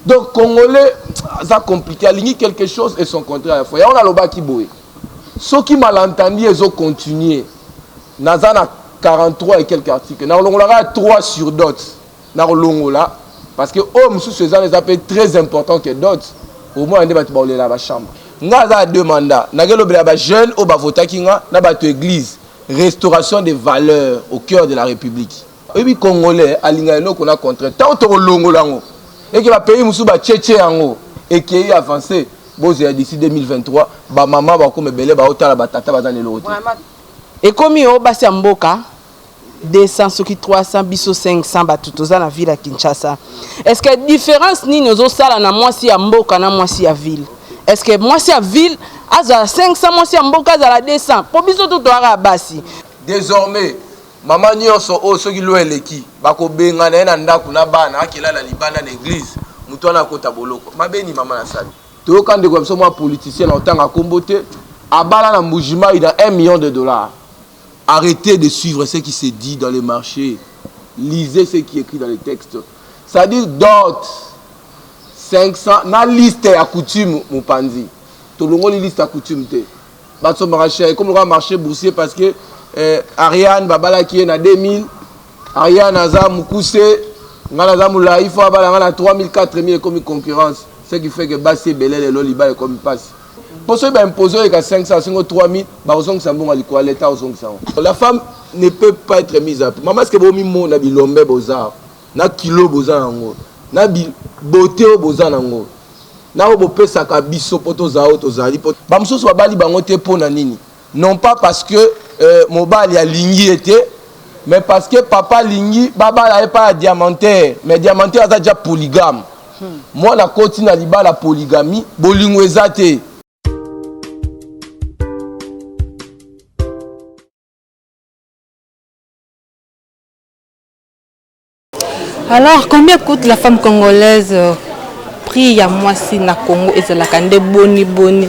Donc Congolais, ça compliqué. Il y a quelque chose et son contraire à la fois. On a le bas qui boue. Ceux qui malentendus, ils ont continué. Nazana 43 et quelques articles. Nous avons 3 sur d'autres. Nous avons parce que hommes sous ces années appellent très important que d'autres. Au moins, on est dans la chambre. Nous avons 2 mandats. Nous avons des jeunes qui ont voté dans l'église. Restauration des valeurs au cœur de la République. Et puis, Congolais, à l'Ingano qu'on a contre. Tant que longo lango. Et que le pays Moussouba Tchétché ango. Et qui est avancé. D'ici 2023, maman va comme belé, va autant la batata va dans les lots. Et comme il y a Mboka, 200, 300, 500 batutos dans la ville à Kinshasa. Est-ce que la différence ni nous autres ça na moi si à Mboka na moi si à ville? Est-ce que moi si à ville, à 500 moi si à Mboka à 200? Pour biso tout à basi. Désormais, maman nyonso o ceux qui louent l'équipe, bako benga na ndaku na bana akela la libana l'église, muto na kota boloko. Mabeni maman na sali. Tout quand de comme ça moi politicien en tant à comboter, à bala na Mujima il a $1 million. Arrêtez de suivre ce qui se dit dans les marchés. Lisez ce qui est écrit dans les textes. Ça dit d'autres 500 na liste à coutume mon panzi. Tout le monde liste à coutume te. Batso marché comme le marché boursier parce que Ariane babala qui est na 2000, Ariane Aza Mukuse, ngala Moula il faut abala na 3000 4000 comme concurrence. Ce qui fait que Bassi Belé et Loliba est comme il passe. Pour ceux qui imposent avec 500, 3000, la femme ne peut pas être mise à prix. Maman, est-ce que vous avez mis mon bilombe bozar, na kilo bozar nango, na beauté bozar nango, na obope sakabiso poto zao to zali poto. Bamso so bali bangote po na nini. Non pas parce que mobali a lingi était, mais parce que papa lingi baba n'avait pas diamantaire, mais diamantaire a déjà polygame. Moi la continue à liba la polygamie, bolingo ezate. Alors, combien coûte la femme congolaise prix à moi si na Congo et la kande boni boni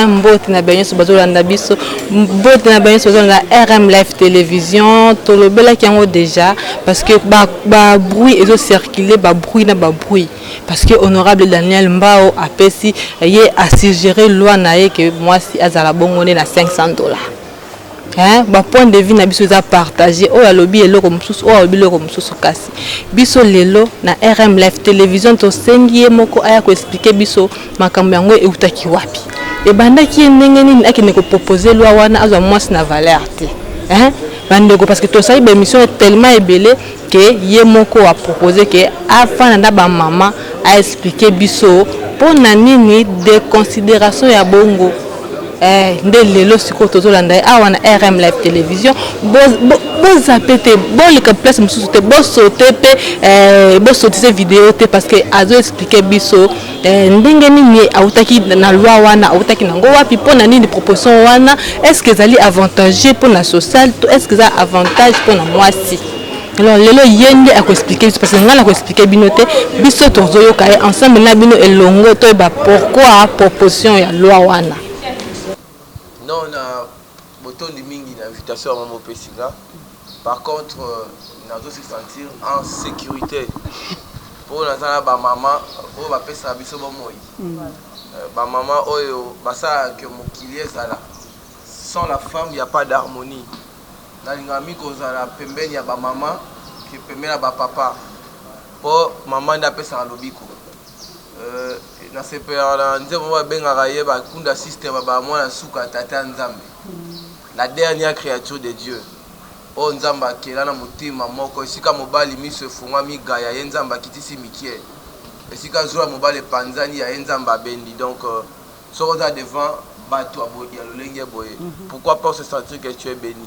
mbote na benyo so bazolanda biso mbote na benyo so bazolanda RM Live Télévision to le bela ki yango déjà parce que ba bruit ezo circuler ba bruit na ba bruit parce que honorable Daniel Mbao apesi yé assigérer loi na ye que moi si azala bongone na $500. Ba point de vue na biso za partager o ya lobby eloko mususu o ya biloko mususu kasi biso lelo na RM Live Télévision to sengi moko aya ko expliquer biso makambo yango eutaki wapi e banda ki ndenge nini akine ko proposer loi wana azwa mwasi na valeur te bandeko parce que to ça émission est tellement ébélé que ye moko a proposer que afin na ba maman a expliquer biso pour na nini de considération ya bongo nde lelo siko tozolanda awa na RM Live Télévision bo zapete bo le place mususu te bo sauter pe bo sauter vidéo te parce que azo expliquer biso ndenge nini autaki na loi wana autaki nango wapi pona nini proposition wana est-ce que zali avantageux pour la sociale est-ce que ça avantage pour na mwasi. Alors lelo yende a ko expliquer parce que ngala ko expliquer binote biso tozoyo ka ensemble na bino elongo to ba pourquoi proposition ya loi wana. Non, on a beaucoup de mingi d'invitation à mon Pessinga. Par contre, on a se sentir en sécurité. Pour nous, maman, pour la peste à biso moi. Maman, ça que mon kilier ça là. Sans la femme, il n'y a pas d'harmonie. Dans les amis qu'on a la pembe, il y a ba maman qui pembe la ba papa. Pour maman n'a pas ça lobiko. Na sepera nzembo ba benga ye ba kunda system ba mwana suka tata nzambe la dernière créature de Dieu o nzamba kela na mutima moko esika mobali miso funga migaya ye nzamba kitisi mikie esika zura mobali panzani ya nzamba bendi donc soroza devant bato abodi ya lolenge boye pourquoi pas se sentir que tu es béni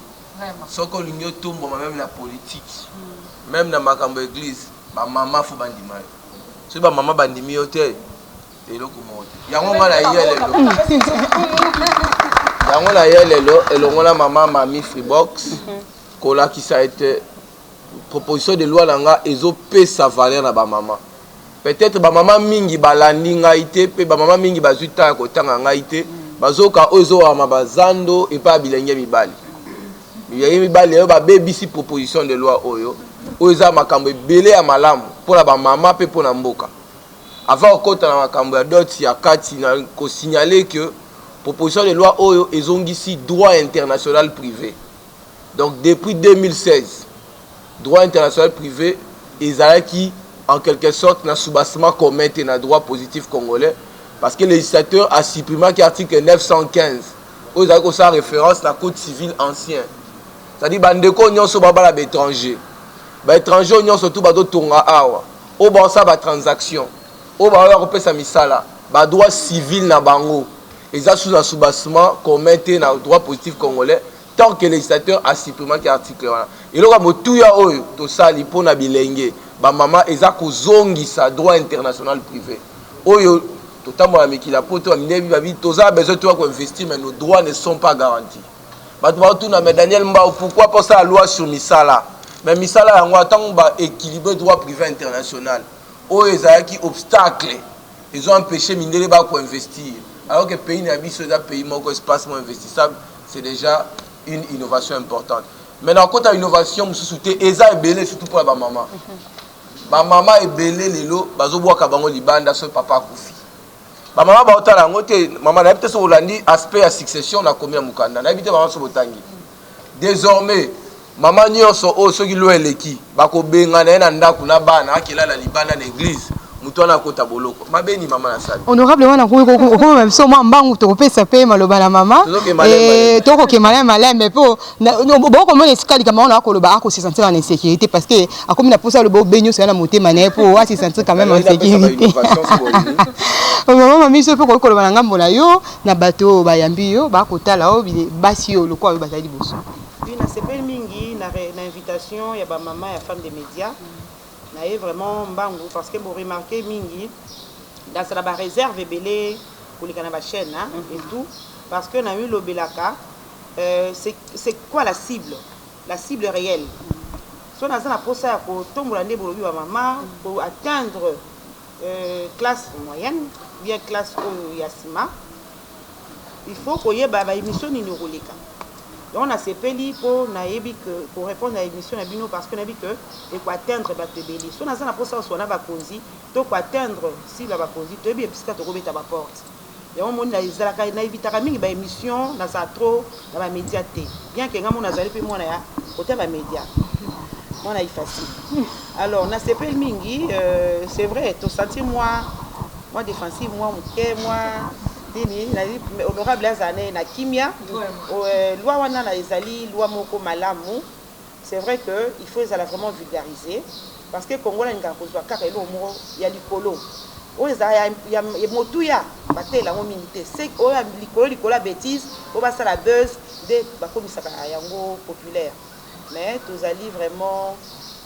soko linyo tumbo même la politique même na makambo église ba maman fo bandima so ba maman bandimi yote eloko moto yango ngala yelelo yango la yelelo elongo la maman mami Freebox kola qui ça a été proposition de loi langa ezo pesa valeur na ba maman peut-être ba maman mingi balandi ngaite pe ba maman mingi bazuta ko tanga ngaite bazoka ozo ama bazando et pas bilenge mibali yeyi mibali yo ba baby si proposition de loi oyo oza makambo belé ya malamu pour la ba maman pe pour na mboka. avant okota na makambo ya dot ya kati na ko signaler que proposition de loi oyo ezongisi droit international privé. Donc depuis 2016 droit international privé ezalaki en quelque sorte na soubassement commun na droit positif congolais parce que le législateur a supprimé l'article 915 où il y a référence à la code civil ancien. C'est-à-dire bandeko nyonso babala ba étranger. Ba étranger nyonso tout ba do tonga awa. O ba sa ba transaction. O ba repesa misala. Ba droit civil na bango. Et ça sous un soubassement commun na droit positif congolais tant que le législateur a supprimé l'article là. Et là motuya oyo to sali pona bilenge. Ba mama eza ko zongisa droit international privé. Oyo totalement ameki la poto aminebi babi toza besoin toi ko investir mais nos droits ne sont pas garantis. Mais Daniel Mbao, pourquoi pas ça la loi sur Misala? Mais Misala, on attend équilibrer le droit privé international. Oh, ils ont qui obstacle. Ils ont empêché Mindele pour investir. Alors que le pays n'a pas pays espace investissable, c'est déjà une innovation importante. Maintenant, quand tu as une innovation, Eza est belé surtout pour la maman. Ma maman est belé, les lots, bazoboa kabango libanda, son papa Koufi. Ma maman ba otala ngote maman na peut-être Holandi aspect à succession na combien mukanda na habité maman so botangi désormais maman nyonso o soki lo eleki bako benga na ndako na bana akela la libanda na église mutu na kota boloko mabeni maman na sali honorable wana ko même so mbangu to pesa pe maloba na maman to ko ke malem mais po boko mona esika kama on a ko loba ko se sentir en insécurité parce que akomi na posa le bo benyo so na motema na po wa se sentir quand même en sécurité. Maman miso pe ko loba na ngambo na yo na bato bayambi yo ba ko tala o basi yo lokwa yo bazali boso. Oui, na sepel mingi na invitation ya ba maman ya femme des médias. Na vraiment mbangu parce que vous remarquez mingi dans la réserve belé pour les canaux chaîne et tout parce que na eu le belaka c'est quoi la cible réelle so na za na posa ko tombola ndé bolobi ba maman pour atteindre classe moyenne bien classe yasima il faut qu'on y ait ba émission ni roleka. Donc on a sepeli pour répondre à l'émission na bino parce que na dit que et pour atteindre ba tebeli so na za na posa so na ba konzi to pour atteindre si la ba konzi to bien puisque to robeta ba porte et on moni na izalaka na évitaka mingi ba émission na za trop na ba média té bien que ngamo na zali pe mona ya côté ba média on a facile alors na sepeli mingi c'est vrai to sentir moi défensif moi honorable azane na kimia loi wana na ezali loi moko malamu c'est vrai que il faut la vraiment vulgariser parce que Congo la ngaka kozwa kaka elo moko ya likolo o eza ya motuya batela ngo minité c'est o ya likolo bêtise o ba sala buzz de bakomisaka yango populaire mais tozali vraiment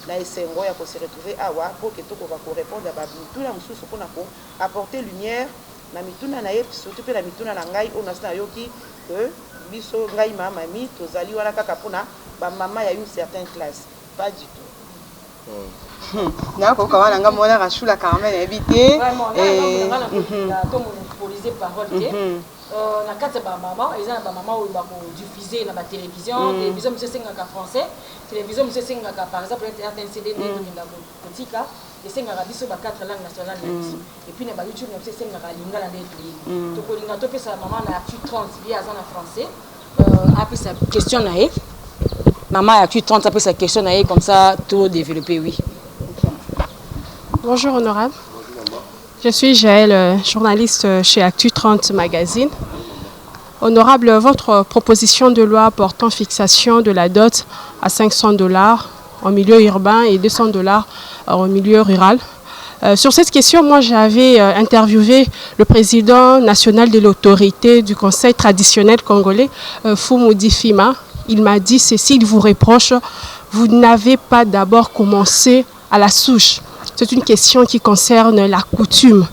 na esengo ya ko se retrouver awa pour que to ko répondre à babituna mususu pona ko apporter lumière na mituna na ye surtout pe na mituna na ngai on a yoki que biso ngai mami tozali wana kaka pona ba mama ya une certaine classe pas du tout na ko kawana ngamona rachula Carmen habité et comme monopoliser parole na kati ba mama ils ont ba mama où ba ko diffuser na ba télévision monsieur sengaka français télévision monsieur sengaka par exemple un CD de kotika et sengaka biso ba quatre langues nationales et puis na ba YouTube monsieur sengaka lingala ndeto to ko linga to pesa mama na actu 30 bien en français après sa question na e maman actu 30 après sa question na e comme ça tout développer oui. Bonjour honorable. Je suis Jaël, journaliste chez Actu 30 Magazine. Honorable, votre proposition de loi portant fixation de la dot à $500 en milieu urbain et $200 en milieu rural. Sur cette question, moi j'avais interviewé le président national de l'autorité du conseil traditionnel congolais, Fumudi Fima. Il m'a dit ceci, il vous reproche, vous n'avez pas d'abord commencé à la souche. C'est une question qui concerne la coutume.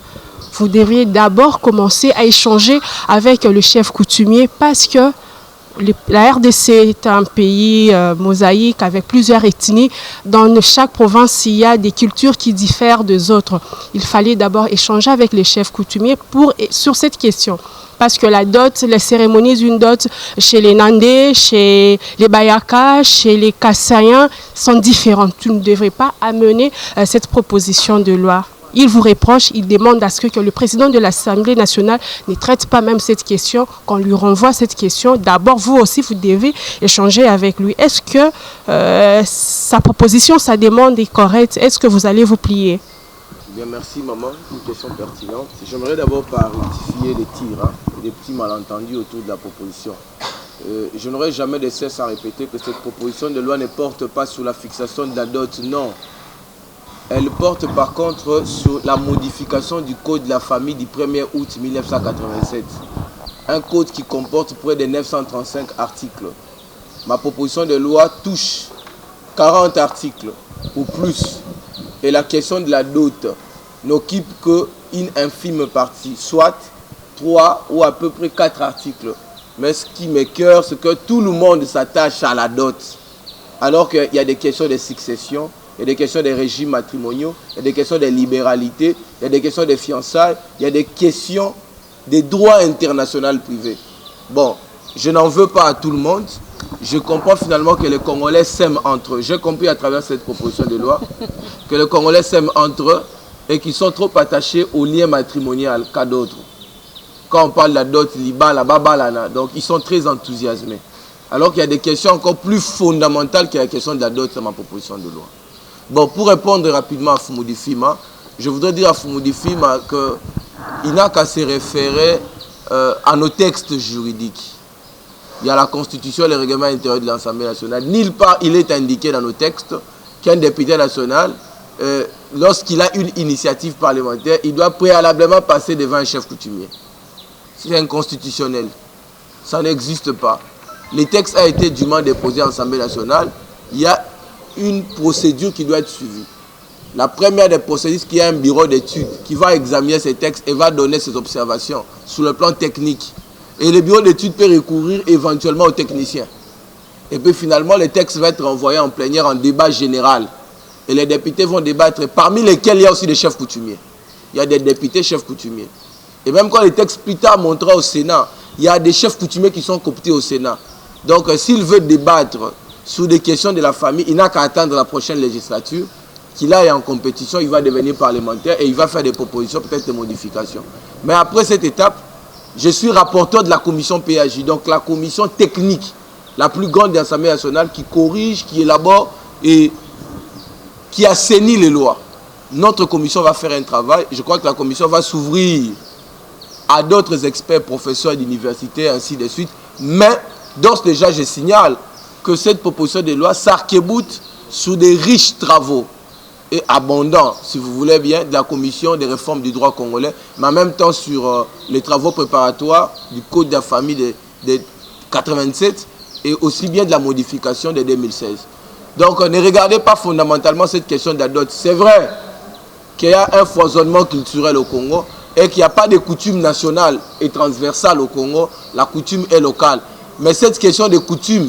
Vous devriez d'abord commencer à échanger avec le chef coutumier parce que la RDC est un pays mosaïque avec plusieurs ethnies. Dans chaque province, il y a des cultures qui diffèrent des autres. Il fallait d'abord échanger avec les chefs coutumiers sur cette question. Parce que la dot, les cérémonies d'une dot chez les Nandais, chez les Bayaka, chez les Kassaïens sont différentes. Tu ne devrais pas amener cette proposition de loi. il vous reproche, il demande à ce que le président de l'Assemblée nationale ne traite pas même cette question, qu'on lui renvoie cette question. D'abord, vous aussi, vous devez échanger avec lui. Est-ce que sa proposition, sa demande est correcte? Est-ce que vous allez vous plier? Bien, merci maman, une question pertinente. J'aimerais d'abord pas rectifier les tirs, des petits malentendus autour de la proposition. Je n'aurai jamais de cesse à répéter que cette proposition de loi ne porte pas sur la fixation de la dot, non. Elle porte par contre sur la modification du code de la famille du 1er août 1987. Un code qui comporte près de 935 articles. Ma proposition de loi touche 40 articles ou plus. Et la question de la dot n'occupe qu'une infime partie, soit 3 ou à peu près 4 articles. Mais ce qui m'écoeure, c'est que tout le monde s'attache à la dot. Alors qu'il y a des questions de succession, il y a des questions de régimes matrimoniaux, il y a des questions de libéralité, il y a des questions de fiançailles, il y a des questions des droits internationaux privés. Bon, je n'en veux pas à tout le monde. Je comprends finalement que les Congolais s'aiment entre eux. J'ai compris à travers cette proposition de loi que les Congolais s'aiment entre eux et qu'ils sont trop attachés au lien matrimonial qu'à d'autres. Quand on parle de la dot, l'ibala, babalana, donc ils sont très enthousiasmés. Alors qu'il y a des questions encore plus fondamentales que la question de la dot dans ma proposition de loi. Bon, pour répondre rapidement à Foumoudi Fima, je voudrais dire à Foumoudi Fima qu'il n'a qu'à se référer à nos textes juridiques. Il y a la Constitution et le règlement intérieur de l'Assemblée nationale. Nulle part il est indiqué dans nos textes qu'un député national, lorsqu'il a une initiative parlementaire, il doit préalablement passer devant un chef coutumier. C'est inconstitutionnel. Ça n'existe pas. Le texte a été dûment déposé à l'Assemblée nationale. Il y a une procédure qui doit être suivie. La première des procédures, c'est qu'il y a un bureau d'études qui va examiner ces textes et va donner ses observations sur le plan technique. Et le bureau d'études peut recourir éventuellement aux techniciens. Et puis finalement, le texte va être envoyé en plénière en débat général. Et les députés vont débattre, parmi lesquels il y a aussi des chefs coutumiers. Il y a des députés chefs coutumiers. Et même quand le texte plus tard montrera au Sénat, il y a des chefs coutumiers qui sont cooptés au Sénat. Donc s'il veut débattre sur des questions de la famille, il n'a qu'à attendre la prochaine législature, qu'il aille en compétition, il va devenir parlementaire et il va faire des propositions, peut-être des modifications. Mais après cette étape, je suis rapporteur de la commission PAJ, donc la commission technique, la plus grande de l'Assemblée nationale, qui corrige, qui élabore et qui assainit les lois. Notre commission va faire un travail. Je crois que la commission va s'ouvrir à d'autres experts, professeurs d'université, ainsi de suite. Mais, d'ores déjà, je signale que cette proposition de loi s'arc-boute sur des riches travaux et abondants, si vous voulez bien, de la commission des réformes du droit congolais, mais en même temps sur les travaux préparatoires du Code de la famille de 87 et aussi bien de la modification de 2016. Donc, ne regardez pas fondamentalement cette question de la dot. C'est vrai qu'il y a un foisonnement culturel au Congo et qu'il n'y a pas de coutume nationale et transversale au Congo. La coutume est locale. Mais cette question de coutume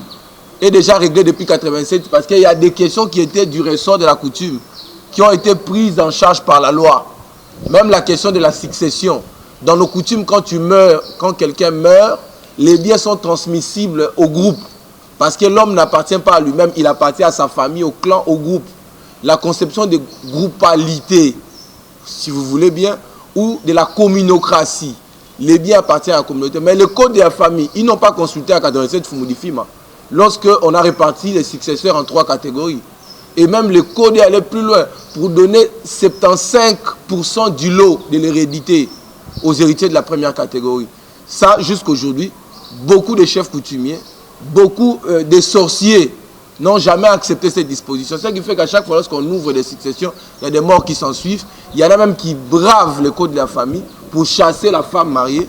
est déjà réglée depuis 87 parce qu'il y a des questions qui étaient du ressort de la coutume, qui ont été prises en charge par la loi. Même la question de la succession. Dans nos coutumes, quand tu meurs, quand quelqu'un meurt, les biens sont transmissibles au groupe. Parce que l'homme n'appartient pas à lui-même, il appartient à sa famille, au clan, au groupe. La conception de groupalité, si vous voulez bien, ou de la communocratie. Les biens appartiennent à la communauté. Mais le code de la famille, ils n'ont pas consulté à 87 Foumoudi Fima. Lorsqu'on a réparti les successeurs en 3 catégories. Et même le code est allé plus loin pour donner 75% du lot de l'hérédité aux héritiers de la première catégorie. Ça, jusqu'aujourd'hui, beaucoup de chefs coutumiers, beaucoup de sorciers n'ont jamais accepté cette disposition. C'est ce qui fait qu'à chaque fois, lorsqu'on ouvre des successions, il y a des morts qui s'en suivent. Il y en a même qui bravent le code de la famille pour chasser la femme mariée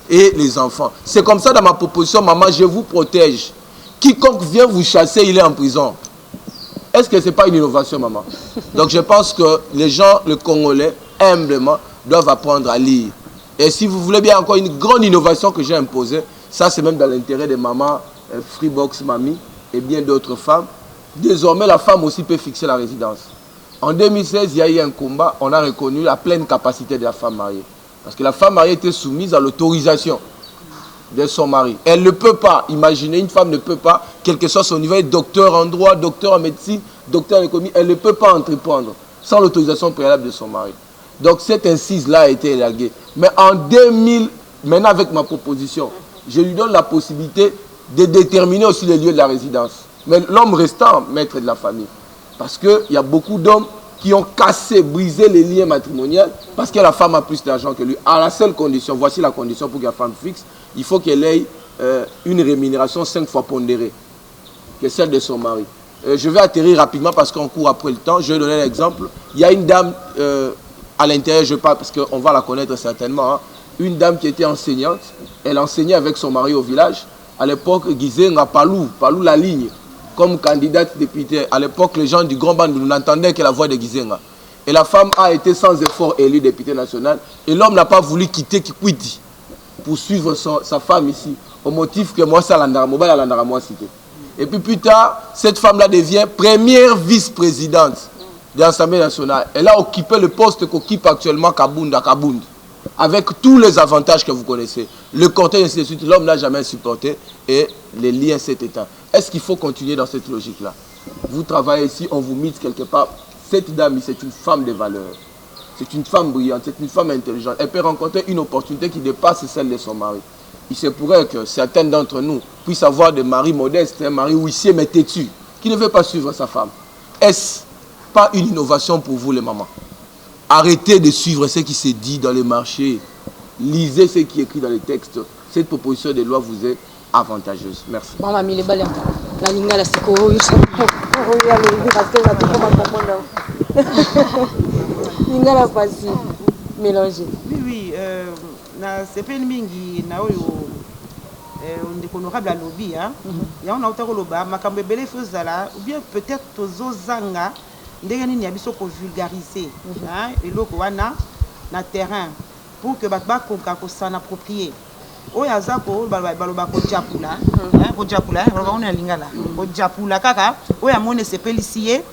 et les enfants. C'est comme ça dans ma proposition, maman, je vous protège. Quiconque vient vous chasser, il est en prison. Est-ce que ce n'est pas une innovation, maman? Donc je pense que les gens, les Congolais, humblement, doivent apprendre à lire. Et si vous voulez bien encore une grande innovation que j'ai imposée, ça c'est même dans l'intérêt des mamans, Freebox Mamie et bien d'autres femmes. Désormais, la femme aussi peut fixer la résidence. En 2016, il y a eu un combat, on a reconnu la pleine capacité de la femme mariée. Parce que la femme mariée était soumise à l'autorisation de son mari. Elle ne peut pas, imaginez, une femme ne peut pas, quel que soit son niveau, docteur en droit, docteur en médecine, docteur en économie, elle ne peut pas entreprendre. sans l'autorisation préalable de son mari. Donc cette incise-là a été élaguée. Mais en 2000, maintenant avec ma proposition, je lui donne la possibilité de déterminer aussi les lieux de la résidence. Mais l'homme restant maître de la famille. Parce qu'il y a beaucoup d'hommes qui ont cassé, brisé les liens matrimoniaux parce que la femme a plus d'argent que lui. À la seule condition, voici la condition pour que la femme fixe, il faut qu'elle ait une rémunération 5 fois pondérée que celle de son mari. Je vais atterrir rapidement parce qu'on court après le temps. Je vais donner un exemple. Il y a une dame à l'intérieur, je parle parce qu'on va la connaître certainement, hein. Une dame qui était enseignante. Elle enseignait avec son mari au village. À l'époque, Gizenga Palou la ligne, comme candidate députée. À l'époque, les gens du Grand Band n'entendaient que la voix de Gizenga. Et la femme a été sans effort élue députée nationale. Et l'homme n'a pas voulu quitter Kikwiti pour suivre sa femme ici. Au motif que moi, ça l'andara moi cité. Et puis plus tard, cette femme-là devient première vice-présidente de l'Assemblée nationale. Elle a occupé le poste qu'occupe actuellement Kabound, avec tous les avantages que vous connaissez. Le cortège, ainsi de suite, l'homme n'a jamais supporté et les liens s'est éteints. Est-ce qu'il faut continuer dans cette logique-là? Vous travaillez ici, on vous mise quelque part. Cette dame, c'est une femme de valeur. C'est une femme brillante, c'est une femme intelligente. Elle peut rencontrer une opportunité qui dépasse celle de son mari. Il se pourrait que certains d'entre nous puissent avoir des maris modestes, un mari huissier mais têtu, qui ne veut pas suivre sa femme. Est-ce pas une innovation pour vous les mamans? Arrêtez de suivre ce qui se dit dans les marchés. Lisez ce qui est écrit dans les textes. Cette proposition de loi vous est avantageuse. Merci. Maman, il est balé. La linga la siko. Linga la pasi mélangé. Oui. Na sepeli mingi na oyo ndeko honorable à lobby hein. Ya on a autant loba makambo ebele fozala ou bien peut-être tozozanga ndenge nini ya biso ko vulgariser hein eloko wana na terrain pour que bato bakoka ko s'en approprier. Oyo azako baloba ko japula hein ko japula baloba on lingala ko japula kaka oyo amone sepeli siye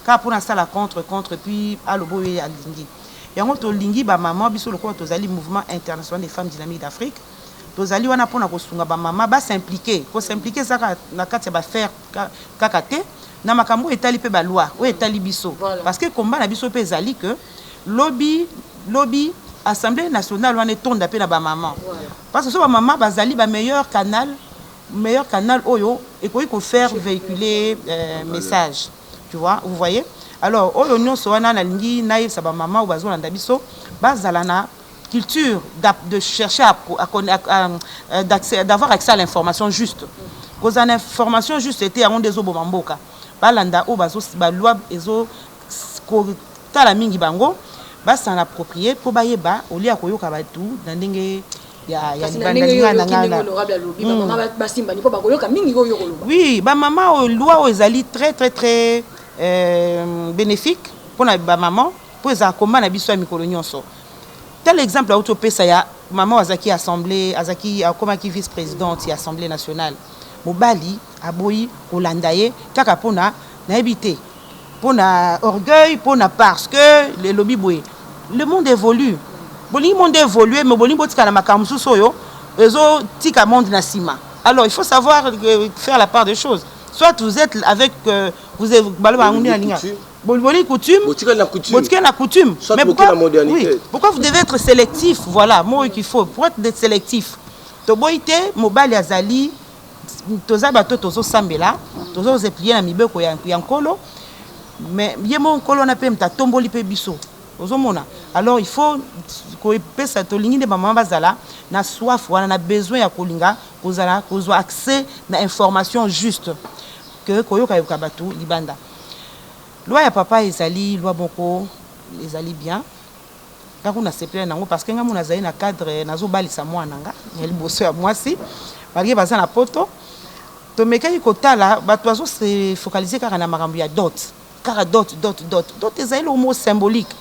ka pour na sala contre puis alobo ye alingi. Yango to lingi ba maman biso le quoi tozali mouvement international des femmes dynamiques d'Afrique tozali wana pona ko sunga ba maman ba s'impliquer ça na kati ba faire kakate na makambo etali pe ba loi o etali biso parce que combat na biso pe ezali que lobby assemblée nationale wana tonda pe na ba maman parce que so ba maman bazali ba meilleur canal oyo et ko faire véhiculer message, tu vois, vous voyez. Alors, oyo nyonso wana na lingi na yesa ba maman ou bazo landa biso bazala na culture de chercher d'avoir accès à l'information juste. Cause en information juste était avant des obomamboka. Balanda o bazo ba loi ezo ko tala mingi bango ba s'en approprier pour bayeba au lieu akoyoka batu na ndenge ya oui, ba maman o loi o ezali très bénéfique pour la maman pour les combat na biso ya mikolo nyonso. Tel exemple à autopesa ya maman azaki assemblée azaki comme qui vice-présidente ya assemblée nationale mobali aboyi olandaye kaka pona na ebité pona orgueil pona parce que le lobby boy le monde évolue bolingi monde évolue mais bolingi botika na makambo soyo ezo tika monde na sima. Alors il faut savoir faire la part des choses. Soit vous êtes avec vous êtes coutume, mais pourquoi vous devez être sélectif? Voilà, moi qu'il faut pour être sélectif. Toboite mobali azali toza bato tozo sambela tozo zeplier na mibeko ya nkolo mais yemo nkolo na pe mta tomboli pe biso ozomona. Alors il faut ko pesa to lingi de maman bazala na soif wana na besoin ya kolinga kozala kozwa accès na information juste que koyoka yoka batu libanda. Loi ya papa ezali loi boko ezali bien kako na sepele nango parce que nga mona zali na cadre nazo balisa mwana nga ya liboso ya mwasi baliye baza na poto to mekaki kotala batu azo se focaliser kaka na makambo ya dot kaka dot ezali le mot symbolique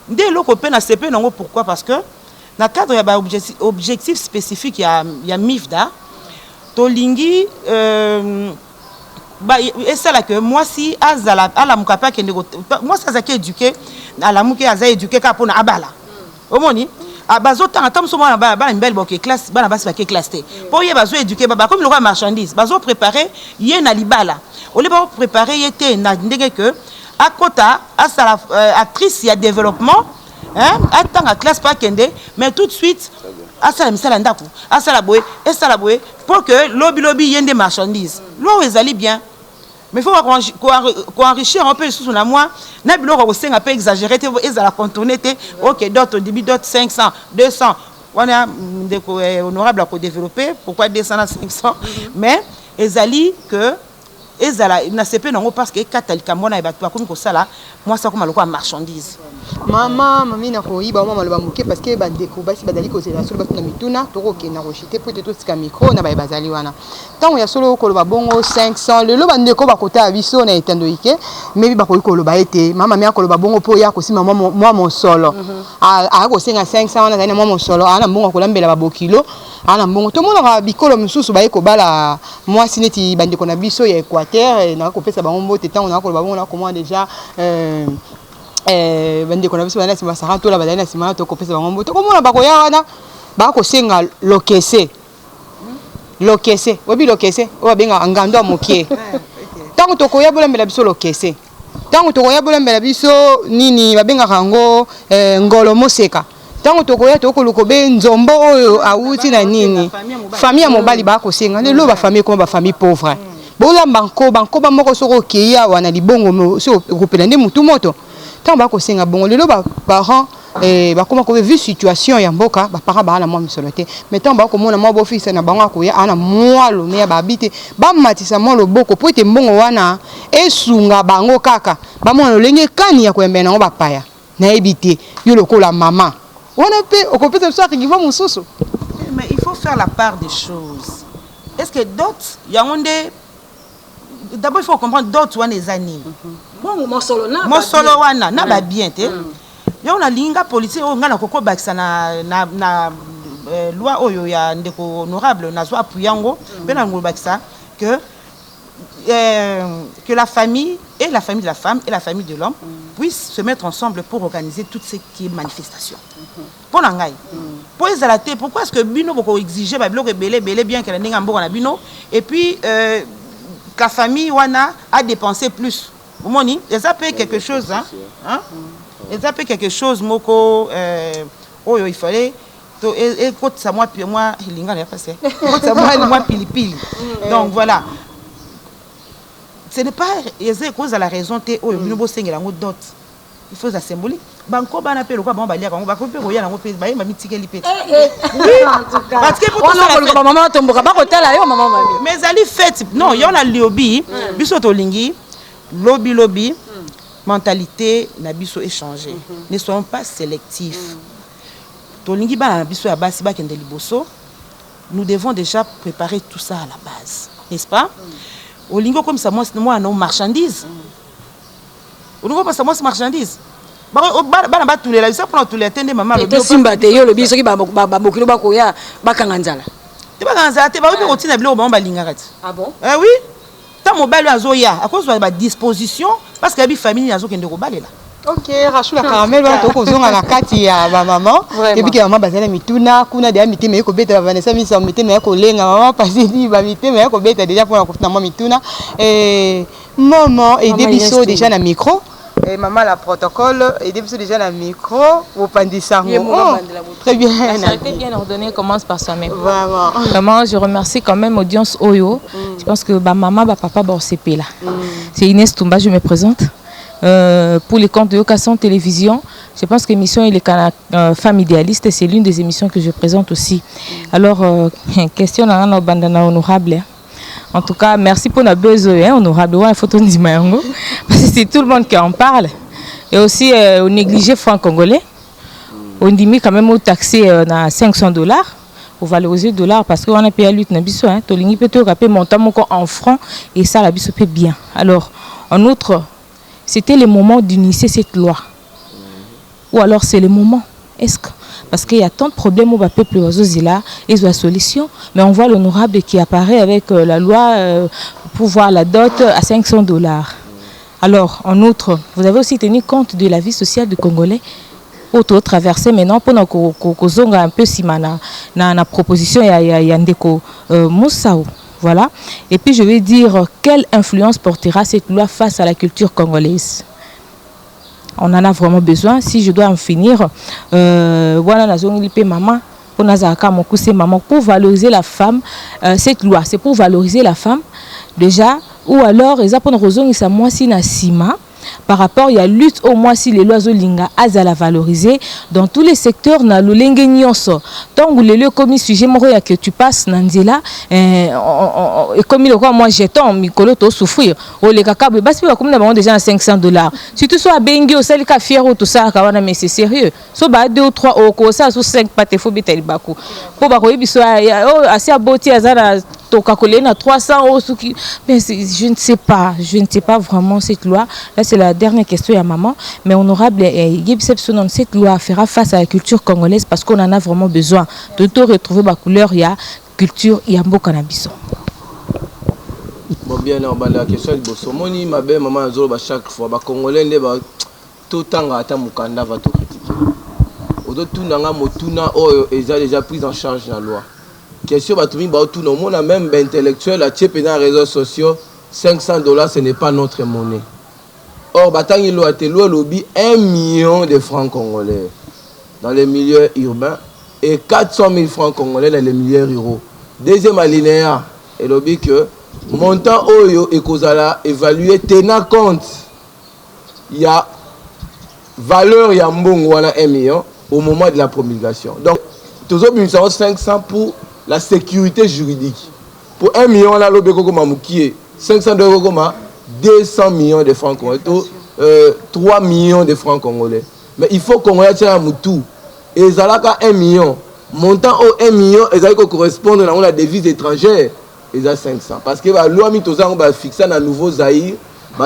nde loko pe na sepele nango. Pourquoi? Parce que na cadre ya ba objectif spécifique ya MIFDA to lingi et ça là que moi si azala ala mukapa kende moi ça zaki éduqué ala muke aza éduqué ka pona abala omoni abazo tanga tam so mona ba mbel boke classe bana basi ba ke classe te po ye bazo éduqué baba comme le roi marchandise bazo préparer ye na libala ole ba préparer ye te na ndenge que à Kota, à sa actrice, il y a développement, hein, attends à classe pas kende, mais tout de suite, à ça la boue, et ça la boue, pour que lobby y ait des marchandises. L'eau est allé bien. Mais il faut enrichir un peu sous la moi. N'a pas un peu exagéré, ils la contourner, ok, d'autres, au début, d'autres 500, 200. On a honorable à développer, pourquoi 200 à 500, mais ils allaient que parce que moi ça comme une marchandise. Maman, mamie na ko iba mama loba muke parce que bandeko basi badali ko zela solo basi na mituna to ko na rochité peut être ska micro na ba bazali wana. Tant ya solo ko loba bongo 500 le loba ndeko ba kota biso na etando ike mais ba ko loba ete mama mi ko loba bongo po ya ko si mama moi mon solo. A ko senga 500 na moi mon solo ana bongo ko lambela ba bokilo ana bongo to mona ba bikolo mususu ba ko bala moi sineti bandeko na biso ya Équateur na ko pesa ba ngombo te tant na ko loba bongo na comment déjà bande kona biso bana sima sara to la badana sima to kopesa bango to komona bakoya wana ba ko senga lokese obi lokese o benga ngando mokie tango to koya bola mbela biso lokese tango to koya bola mbela biso nini babenga kango ngolo moseka tango to koya to koluko be nzombo oyo awuti na nini famille mobali ba ko senga lelo ba famille comme ba famille pauvre bola banko ba moko soko keya wana libongo so kopela ndi mutu moto. Tant ba ko senga bongo lelo ba parents ba koma ko vu situation ya mboka ba parents ba na moi misoloté mais tant ba ko mona moi bo fils na bango ko ya ana moi lo ne ba bité ba matisa mo lo boko po ete mbongo wana esunga bango kaka ba mona lenge kani ya ko embena ngo ba paya na ebité yo lokola maman wana pe okopesa so ki va mususu. Mais il faut faire la part des choses. Est-ce que d'autres yangonde d'abord il faut comprendre d'autres wana les années. Mon solo wana na ba bien te yo na linga politique o ngana koko bakisa na loi oyo ya ndeko honorable na zo apuyango pena ngolo bakisa que la famille et la famille de la femme et la famille de l'homme puissent se mettre ensemble pour organiser toutes ces manifestations. Pour nangai pour ezalate pourquoi est-ce que bino boko exiger ba bloc belé bien que la ndinga mboko na bino et puis la famille wana a dépensé plus. Moni, ils appellent quelque chose, hein? Ils appellent quelque chose, moko, oh, il fallait. Et quand ça moi, puis moi, il y a passé. Quand ça moi, pili. Donc voilà. Ce n'est pas, ils cause à la raison, oh, nous bossons la dot. Il faut la symbolique. Banco ban appelle quoi, bon, balia, on va couper, on va couper, bah, il m'a mis ticket lipé. Oui, parce que pour ça, maman tombe, pas côté là, maman. Mais ali fait, non, il y en a lobby, bisoto lingi. Lobby, mentalité na biso échangé. Ne soyons pas sélectifs. Tolingi ba na biso ya basi ba kende liboso. Nous devons déjà préparer tout ça à la base, n'est-ce pas? Olingo comme ça moi non marchandise. Olingo pas ça moi marchandise. Ba na tous les ça pour tous les tende maman le simba te yo le biso ki ba mokilo ba koya ba kanganzala. Te ba kanganzala te ba ko kotina bilo ba linga kati. Ah bon? Eh oui. Tant mobile azoya à cause de la disposition parce que la famille azo kende ko balela. OK, Rachou la caramel wana to ko zonga na kati ya ba maman et puis que maman bazana mituna kuna de miteme ko beta Vanessa mi sa miteme ko lenga maman passer di ba miteme ko beta déjà pour la kofina maman mituna maman et débiso déjà na micro et maman la protocole et débiso déjà na micro au pandisango. Très bien. La charité bien ordonnée commence par soi-même. Vraiment. Vraiment, je remercie quand même audience Oyo. Je pense que maman, papa, c'est là. C'est Inès Toumba, je me présente. Pour les comptes de Occasion Télévision, je pense que l'émission Il est Femme Idéaliste, c'est l'une des émissions que je présente aussi. Alors, question à un bandana honorable. En tout cas, merci pour la besoin honorable. Ouais, photo de Mayango. Parce que c'est tout le monde qui en parle. Et aussi, on néglige franc congolais. On dit quand même au taxé à $500. Pour valoriser le dollar parce qu'on a payé à lutte na biso hein tolingi peut rappeler montant en francs et ça la biso paie bien. Alors en outre c'était le moment d'initier cette loi. Ou alors c'est le moment est-ce que parce qu'il y a tant de problèmes au peuple là ils ont la solution mais on voit l'honorable qui apparaît avec la loi pour voir la dot à $500. Alors en outre vous avez aussi tenu compte de la vie sociale du Congolais. Auto traversé maintenant pour kozonga un peu si na proposition ya ndeko Moussao voilà et puis je vais dire quelle influence portera cette loi face à la culture congolaise on en a vraiment besoin. Si je dois en finir, voilà la zone LP maman. Pour valoriser la femme, cette loi, c'est pour valoriser la femme déjà, ou alors ils apprennent raison ils moi si na sima par rapport il y a lutte au moins si les lois zolinga à la valoriser dans tous les secteurs na lolenge nyonso tant que le comme sujet moko ya que tu passes nanzela et comme il quoi moi jeton mikolo to souffrir o le kakabwe basi ba comme na bango déjà à $500 si tu sois bengi au sel ka fier ou tout ça kawana mais c'est sérieux so ba 2 ou 3 au ko ça so 5 pate fo betel bako po ba ko biso assez aboti azana à 300 euros. Mais je ne sais pas vraiment cette loi. Là, c'est la dernière question à maman. Mais honorable, cette loi fera face à la culture congolaise parce qu'on en a vraiment besoin. De tout retrouver ma couleur, il y a culture, il y a un beau cannabis. Bon, bien, on va la question de Bossomoni, ma belle maman, chaque fois, les Congolais, tout le temps, Mukanda va te critiquer. Tout le temps, ils ont déjà pris en charge la loi. Question tout le monde a même intellectuel à tchèper dans les réseaux sociaux $500 ce n'est pas notre monnaie. Or batangi lo atelo lobby 1 million de francs congolais dans les milieux urbains et 400 000 francs congolais dans les milieux ruraux. Deuxième alinéa et lobby que montant oyo et kozala évalué tenant compte il y a valeur ya mbongo wana 1 million au moment de la promulgation. Donc toujours 500 pour la sécurité juridique. Pour 1 million, là, le 500 $, 200 millions de francs congolais, 3 millions de francs congolais. Mais il faut qu'on ait un moutou. Et ça là 1 million. Montant au 1 million, et ça correspond à la devise étrangère. Et ça 500. Parce que la loi va fixer un nouveau Zaïre,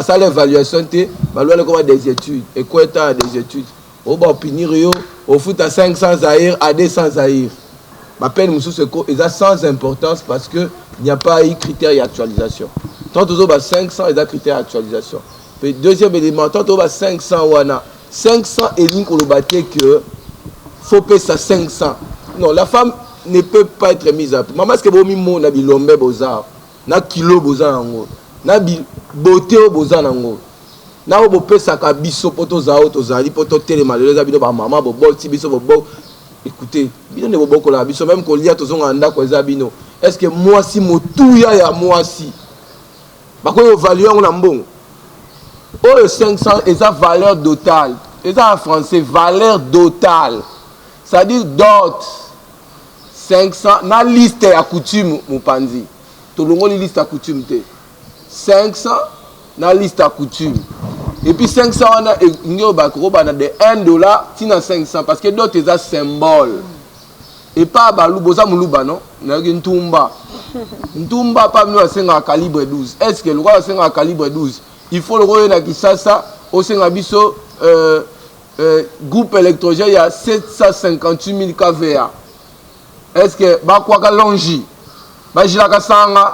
ça l'évaluation, la loi des études. Et quoi est des études? On va punir au foot à 500 Zaïre à 200 Zaïre. Ma peine est sans importance parce qu'il n'y a pas eu critère d'actualisation. Tant que 500 et critères d'actualisation. Deuxième élément, tant que 500 500 et ligne qu'on que faut payer ça 500. Non, la femme ne peut pas être mise à prix. Maman, est-ce que vous avez mis na bilombe bozar, na kilo bozar nango, na beauté bozar nango. Na vous payer ça ka biso poto zao to zali poto télé malheureusement bino ba maman bo bol ti biso bo bol. Écoutez, même qu'on lit à tous est-ce que moi si mon tout ya moi si bah quoi valeur on a bon oh 500 et ça valeur totale et ça en français valeur totale ça dit dot 500 na liste à coutume mon panzi tout le monde liste à coutume 500 na liste à coutume. Et puis 500 on a de $1 tina 500 parce que d'autres c'est un symbole. Et pas balou boza muluba non, na ntumba. Ntumba pas nous à calibre 12. Est-ce que le roi c'est à calibre 12? Il faut le roi na Kinshasa au senga biso groupe électrogène il y a 758 000 kVA. Est-ce que ba kwa ka longi? Ba jila ka sanga.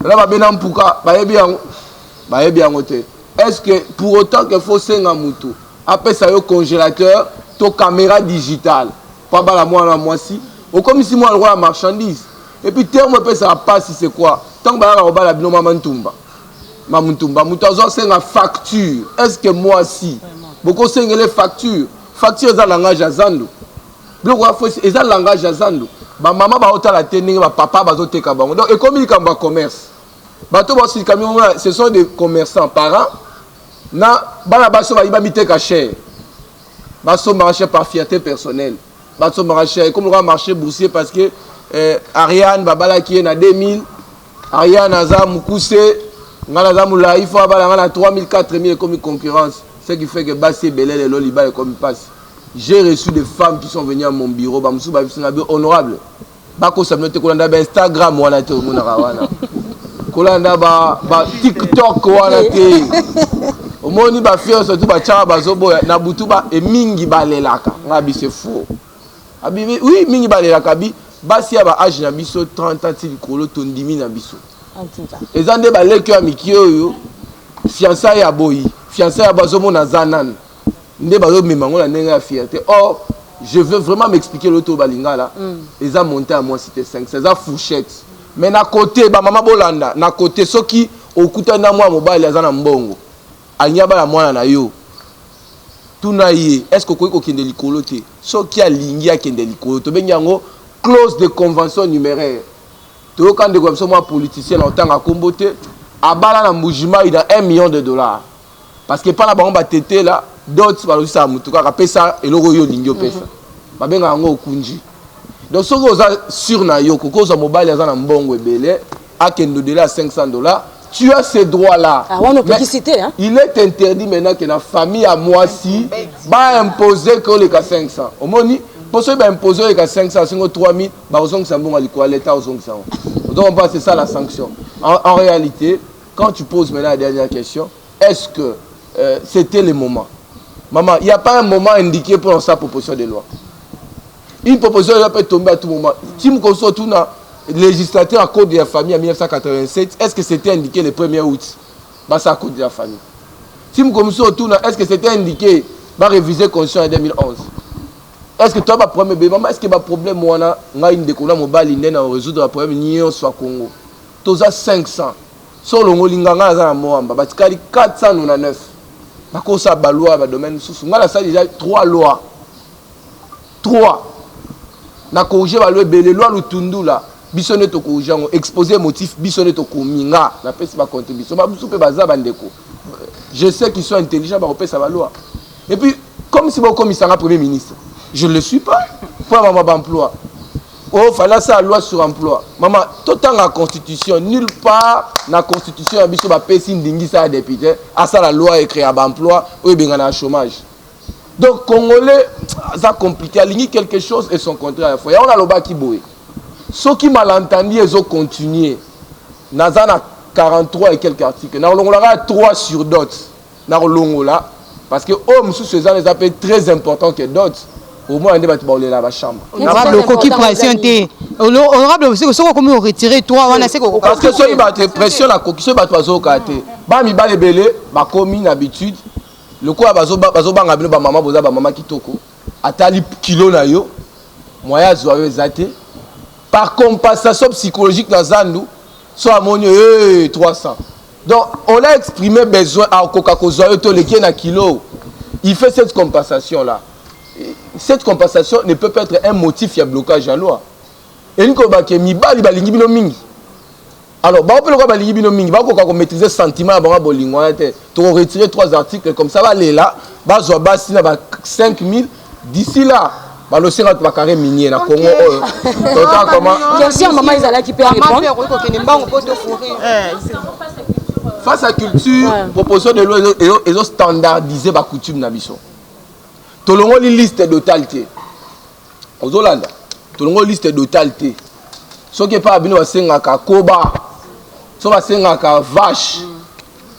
Là ba benampuka ba yebi angote. Est-ce que pour autant qu'il faut 5 moutons, après ça, il y a un congélateur, une caméra digitale, pas la moi si, ou comme si moi le roi la marchandise. Et puis, terme ça passe, c'est quoi? Tant que on la bino mamantumba. Mamantumba, moutazo c'est une facture. Est-ce que moi si, beaucoup c'est les factures. Facture c'est le langage à Zando. C'est le langage à Zando. Ma maman va autant la tenir, ma papa va autant te donc et comme il y a un commerce. Ce sont des commerçants parents. Na bala baso ba iba miteka cher. Baso marché par fierté personnelle. Baso marché comme le marché boursier parce que Ariane babala qui est na 2000, Ariane aza mukuse, ngala za mula il faut abala na 3000 4000 comme concurrence. Ce qui fait que Bassi Belel et Loliba comme passe. J'ai reçu des femmes qui sont venues à mon bureau, ba musu ba honorable. Bako samnote ko landa Instagram wana te mona wana. Ko landa ba TikTok wana te. Omoni ba fier surtout ba tchaba bazobo na butu ba e mingi balelaka ngabi c'est faux. Abi oui mingi balelaka bi basi ya ba âge na biso 30 ans ti likolo tondimi na biso. Ezande ba leke amikio yo fiançailles ya boyi fiançailles ya bazomo na zanan nde bazo memango na ndenge ya fierté. Or je veux vraiment m'expliquer l'auto balinga là. Eza monté à moi cité 5 c'est ça fourchette. Mais na côté ba mama bolanda na côté soki okuta na moi mobile ya zana mbongo. Anyaba la mwana na yo tunaye est-ce que koiko kende likolo te soki alingi akende likolo to benyango clause de convention numéraire to quand de comme ça moi politicien en tant akombo te abala na mbujima il a $1 million parce que pas la bango ba tété là d'autres ba aussi mutuka ka pesa eloko yo lingi pesa ba benga ngo okunji donc soki oza sur na yo ko za mobile za na mbongo ebele akende de là $500. Tu as ces droits-là. Ah, on peut citer, hein? Il est interdit maintenant que la famille à moi si va imposer que les 500. Au moins, pour ceux qui imposer les 500, c'est 3000, bah aux ça bon à l'État aux ça. Donc c'est ça la sanction. En réalité, quand tu poses maintenant la dernière question, est-ce que c'était le moment? Maman, il n'y a pas un moment indiqué pour sa proposition de loi. Une proposition de loi peut tomber à tout moment. Si vous consultez tout législateur à code de la famille en 1987, est-ce que c'était indiqué le 1er août? Bah, ça à code de la famille. Si nous commençons autour, est-ce que c'était indiqué bah, réviser la constitution en 2011? Est-ce que toi, problème bébé, maman, est-ce que le problème, on a une découverte mobile, il a résoudre le problème, ni soit Congo. Tous à 500. Sur le Molinganga, il y a 499. Par contre, ça, la loi, le domaine sous. On a déjà 3 lois. 3. On a corrigé la loi, les lois, le tundu là. Bisonne to ko jango exposer motif bisonne to ko minga na pesi ba contribution ba busu pe baza bandeko. Je sais qu'ils sont intelligents ba repesa ba loi. Et puis comme si bon commissaire premier ministre, je ne le suis pas pour maman d'emploi. Oh fallait ça loi sur emploi. Maman tout dans la constitution nulle part na constitution ya biso ba pesi ndingi ça député à ça la loi est créée à emploi ou benga na chômage. Donc congolais ça compliqué aligner quelque chose et son contraire à la fois. Ya on a loba ki boye. Ceux qui malentendus, ils ont continué. Nous avons 43 et quelques articles. Nous avons 3 sur d'autres. Nous avons là. Parce que hommes sous ces années, c'est très important que d'autres. Au moins, on débat dans la chambre. Le coquille pression. Honorable, c'est que comme on retire 3, on a c'est que. Parce que ceux qui pression la coquille, ceux qui ont été. Bami bale belé, ba comme d'habitude. Le quoi bazo banga bino ba maman kitoko. Atali kilo na yo. Moya zoyo zate. Par compensation psychologique dans Zandu, soit à 300. Donc, on a exprimé besoin à Coca-Cola, kilo. Il fait cette compensation-là. Cette compensation ne peut pas être un motif de blocage à la loi. Et nous, alors, on va maîtriser le sentiment, on va retirer 3 articles, comme ça va aller là, on va 5 000 d'ici là. Le Sénat va carré minier na Congo. Question maman Isala qui peut répondre. Face à culture, proposition de loi ils ont standardisé la coutume na biso. Tolongo li liste d'autalité. Aux Hollande, tolongo liste d'autalité. Ce qui est pas bino basengaka koba. So basengaka vache.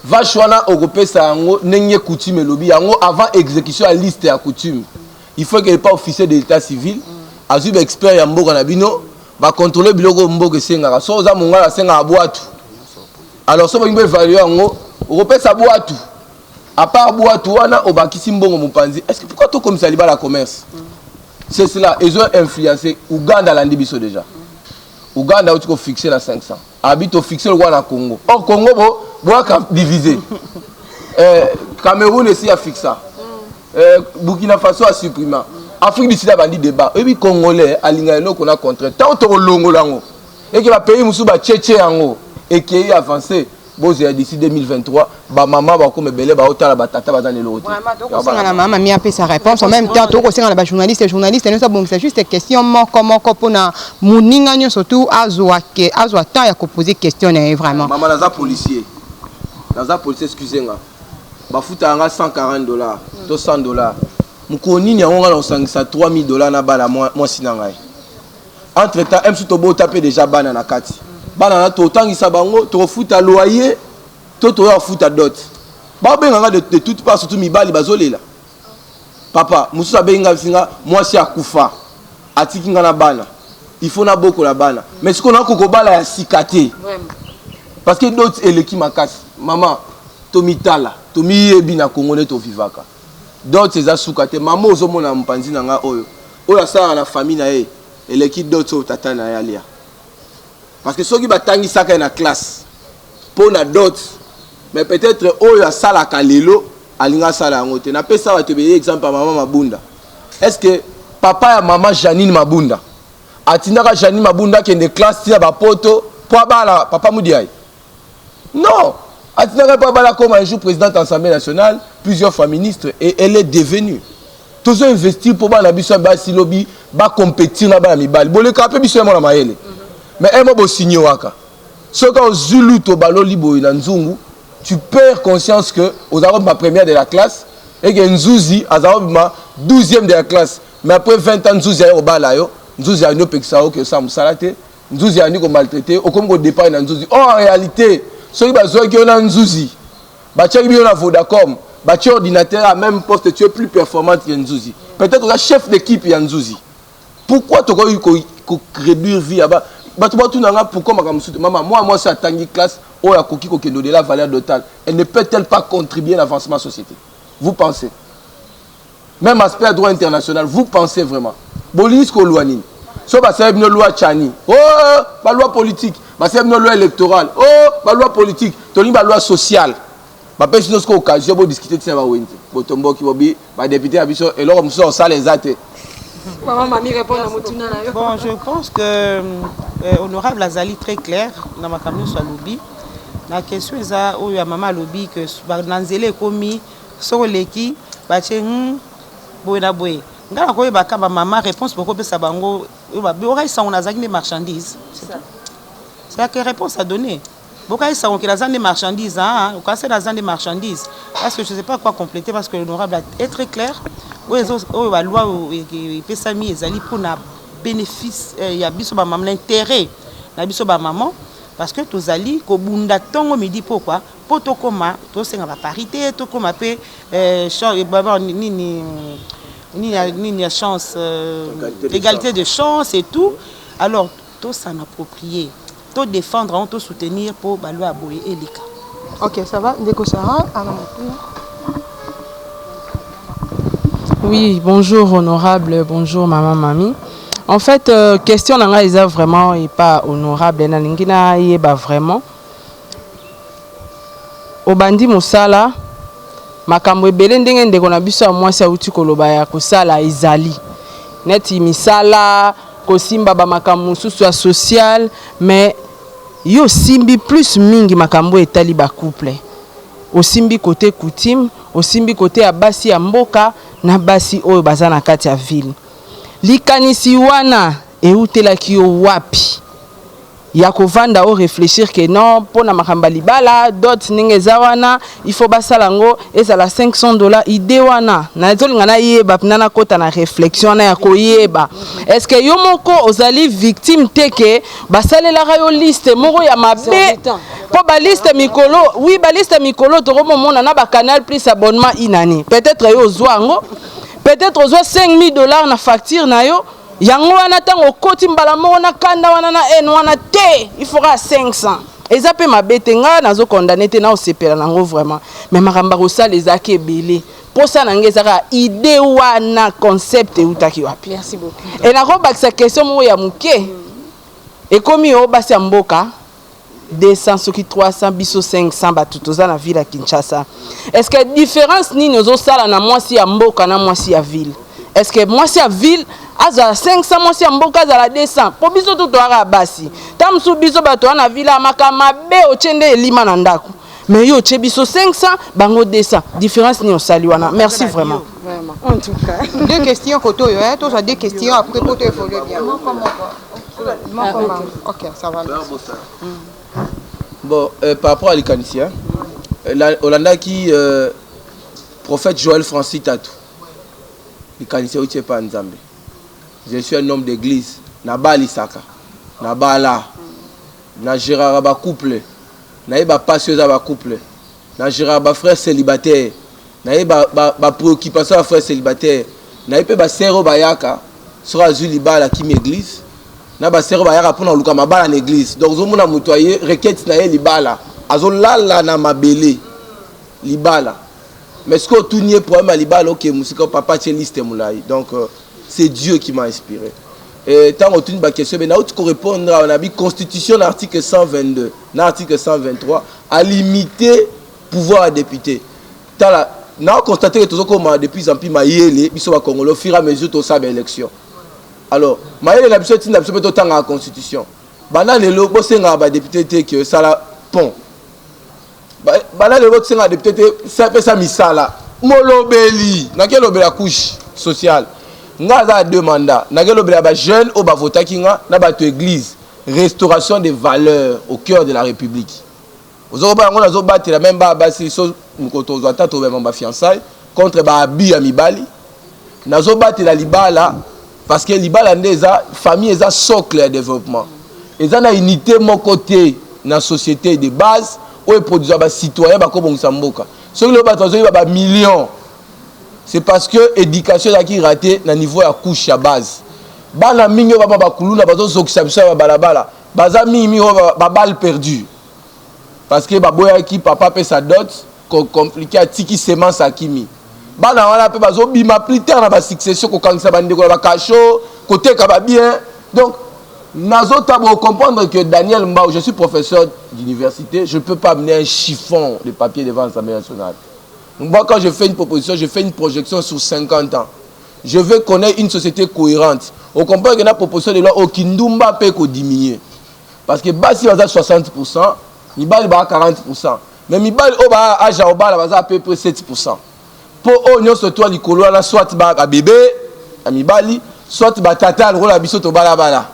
Vache wana okopesa yango ndenge coutume lobi yango avant exécution à liste ya coutume. Il faut qu'il n'y ait pas officier de l'état civil. Azub expert ya mboka na bino va contrôler biloko mboka sengaka. So za monga la senga boatu. Alors so bimbe évaluer yango, opesa boatu. À part boatu wana obakisi mbongo mopanzi. Est-ce que pourquoi to comme ça liba la commerce? C'est cela, ils ont influencé Ouganda landi biso déjà. Ouganda où tu peux fixer la 500. Habite au fixer le roi na Congo. Or Congo bo divisé. Cameroun aussi a fixé. Burkina Faso a supprimé. Afrique du Sud a vendu débat. Et puis Congolais, à l'ingénieur qu'on a contre. Tant que longo lango. Et que le pays Moussouba Tchétché ango. Et qui est avancé. Bon, d'ici 2023, maman va comme belé, va autant la batata va dans les lots. Vraiment, la maman m'a fait sa réponse. En même temps, tout aussi la journaliste et journaliste, c'est juste une question comment qu'on a moninga surtout azwa temps à poser question vraiment. Maman naza policier. Naza policier, excusez-moi. Bafuta anga $140, $200. Mukoni ni on a $3000 na bala moi sinangai. Entre temps, M Sutobo tapé déjà bana na kati. Bana na to tangisa bango to futa loyer, to futa dot. Ba benga de toute part surtout mibali bazolela. Papa, mususa benga singa moi si akufa. Atiki nga na bana. Il faut na boko la bana. Mais ce qu'on a kokobala ya sikate. Parce que d'autres eleki makasi. Maman, tomitala. Tomi ebina Congolais to vivaka. D'autres ces asukate maman ozomona mpanzi nanga oyo. Oyo ça na famille na e eleki d'autres tata na yalia. Parce que ceux qui batangi saka na classe pour na d'autres mais peut-être oyo sala kalelo alinga sala yango te. Napesa bato be exemple ya maman Mabunda. Est-ce que papa et maman Janine Mabunda atindaka Janine Mabunda qui est de classe tia ba poto po bala papa Mudiaï? Non, atindaka pas bala comme un jour présidente de l'Assemblée nationale, plusieurs fois ministre, et elle est devenue. Tous ont investi pour bala biso ba si lobby ba compétir na ba mibali. Bo le kapé biso mo na maele. Mais elle m'a signé waka. Ce quand Zulu to balo libo na nzungu, tu perds conscience que aux arabes ma première de la classe et que Nzouzi aux arabes ma 12e de la classe. Mais après 20 ans Nzouzi a au balayo, Nzouzi a no pexao que ça musalate, Nzouzi a ni ko maltraité, au comme ko départ na Nzouzi. En réalité, ceux qui bazo qui on a Nzouzi, ba tchaki bi on a Vodacom, ba tchaki ordinateur à même poste tu es plus performant que Nzouzi. Peut-être que chef d'équipe ya Nzouzi. Pourquoi tu ko réduire vie là-bas? Pourquoi moi c'est à classe où la coquille qui donne la valeur totale, elle ne peut-elle pas contribuer à l'avancement de la société? Vous pensez? Même aspect droit international, vous pensez vraiment? Bolis ko luanine. So ba c'est une loi Chani. Oh, la loi politique. Ba c'est une loi électorale. Oh, la loi politique. Toni ba loi sociale. Ba pesi nos ko occasion pour discuter de ça ba wente. Botombo ki bobi ba député abiso et là on sort ça les athées. Maman Mami répond à Motuna. Bon, je pense que honorable Azali très clair dans ma campagne sur lobby. La question est à où maman lobby que nanzele komi soroleki bache boena boy. Ngala ko ba ka ba maman réponse pour ko sa bango ba ora ça on a zaki des marchandises. C'est la réponse à donner. Boka ça on que la zone des marchandises hein, ou quand c'est la zone des marchandises parce que je sais pas quoi compléter parce que l'honorable est très clair. La loi pesami ezali pour na bénéfice ya biso ba maman l'intérêt na biso ba maman parce que tozali ko bunda tongo midi pourquoi pour to koma to senga ba parité to koma pe ni chance égalité de chance et tout alors to s'en approprier to défendre to soutenir pour ba loi boye elika. OK, ça va ndeko Sarah. Oui, bonjour honorable, bonjour maman Mami. En fait, question nanga isa vraiment et pas honorable na lingina yeba vraiment. Obandi musala makambo ebele ndenge ndeko na biso moi sa uti koloba ya kosala ezali. Neti misala kosimba ba makambo susu social mais yo simbi plus mingi makambo etali ba couple. Osimbi côté coutume, osimbi côté ya basi ya mboka na basi oyo baza na kati ya ville. Likanisi wana eutelaki yo wapi ya kovanda o réfléchir que non pona makamba libala dot ninge za wana il faut basala ngo ezala $500 ide wana na zolinga na yeba na kota na réflexion na ya koyeba est-ce que yo moko ozali victime teke basalela yo liste moko ya mabe po ba liste mikolo oui ba liste mikolo to mona na ba canal plus abonnement inani peut-être yo zwango peut-être ozwa $5,000 na facture na yo yango wana tango koti mbala moko na kanda wana na en wana te il faudra 500 eza pe mabete nga nazo condamner te na osepela nango vraiment mais makamba kosala ezaki ebele posa nange ezaka idée wana concept eutaki wapi. Merci beaucoup. Et na kobakisa question moko ya muke ekomi o basi ya mboka 200 soki 300 biso 500 bato toza na ville ya Kinshasa. Est-ce que différence nini ozosala na mwasi ya mboka na mwasi ya ville? Est-ce que mwasi ya ville azala 500 mwasi ya mboka azala 200 po biso to toaka basi tamsu biso bato na ville makama be ochende elima na ndako mais yo che biso 500 bango 200 différence ni osali wana. Merci vraiment. Vraiment. En tout cas. Deux questions koto yo hein, toi ça deux questions après koto il faut le bien. OK, ça va. Bon, par rapport à l'Ikanissia, Olanda qui prophète Joël Francis Tatou. L'Ikanissia ou pas Nzambe. Je suis un homme d'église. Naba Lisaka. Naba la. Na Gérard ba couple. Na ba passeuse ba couple. Na Gérard ba frère célibataire. Na ba préoccupation à frère célibataire. Na pe ba sero bayaka. Sera Zuli bala qui m'église. Na ba sero bayaka pour na luka mabala na église. Donc zo mona mutoyer requête na ye libala. Azo lala na mabele. Libala. Mais ce que tout n'y est problème à libala OK musika papa tient liste moulai. Donc c'est Dieu qui m'a inspiré. Et tant que tu as une question, mais tu répondre à la Constitution, l'article 122, l'article 123, à limiter pouvoir à député. n'a constaté que tout comme depuis en plus maïele biso ba Congolais au fur et à mesure tout ça élection. Alors maïele la biso tinda biso peut temps la constitution. Bana lelo bo senga ba député que ça la pont. Bana lelo senga député ça fait ça misala. Molobeli na ke lobela couche sociale. Nga za deux mandats. Na ke lobela ba jeune au ba vota kinga na ba to église. Restauration des valeurs au cœur de la République. Vous avez battu la même base contre Babi Amibali. Nous avons battu la Libala parce que Libala est une famille, est un socle de développement. Ils ont une unité mon côté dans la société de base où ils produisent des citoyens comme Samboka. Ceux qui ont des millions, c'est parce que l'éducation est ratée à niveau de la couche à base. Bana minyo baba bakuluna bazo zokisabisa balabala baza mimi ba balle perdue parce que baboya ki papa pe sa dot compliqué atiki semence akimi bana wana pe bazo bima plus tard na ba succession ko kangisa bandeko ba kacho côté ka ba bien. Donc nazo tabo comprendre que Daniel Mbao, je suis professeur d'université, je ne peux pas amener un chiffon de papier devant l'Assemblée nationale. Donc moi quand je fais une proposition, je fais une projection sur 50 ans. Je veux connaître une société cohérente. On comprend que la proposition de loi au Kindumba peut diminuer. Parce que si on a 60%, Mibali a 40%. Mais Mibali a à peu près 7%. Pour eux, surtout à l'icolo, soit un bébé, à Mibali, soit un tata, le rôle à biso to balabala.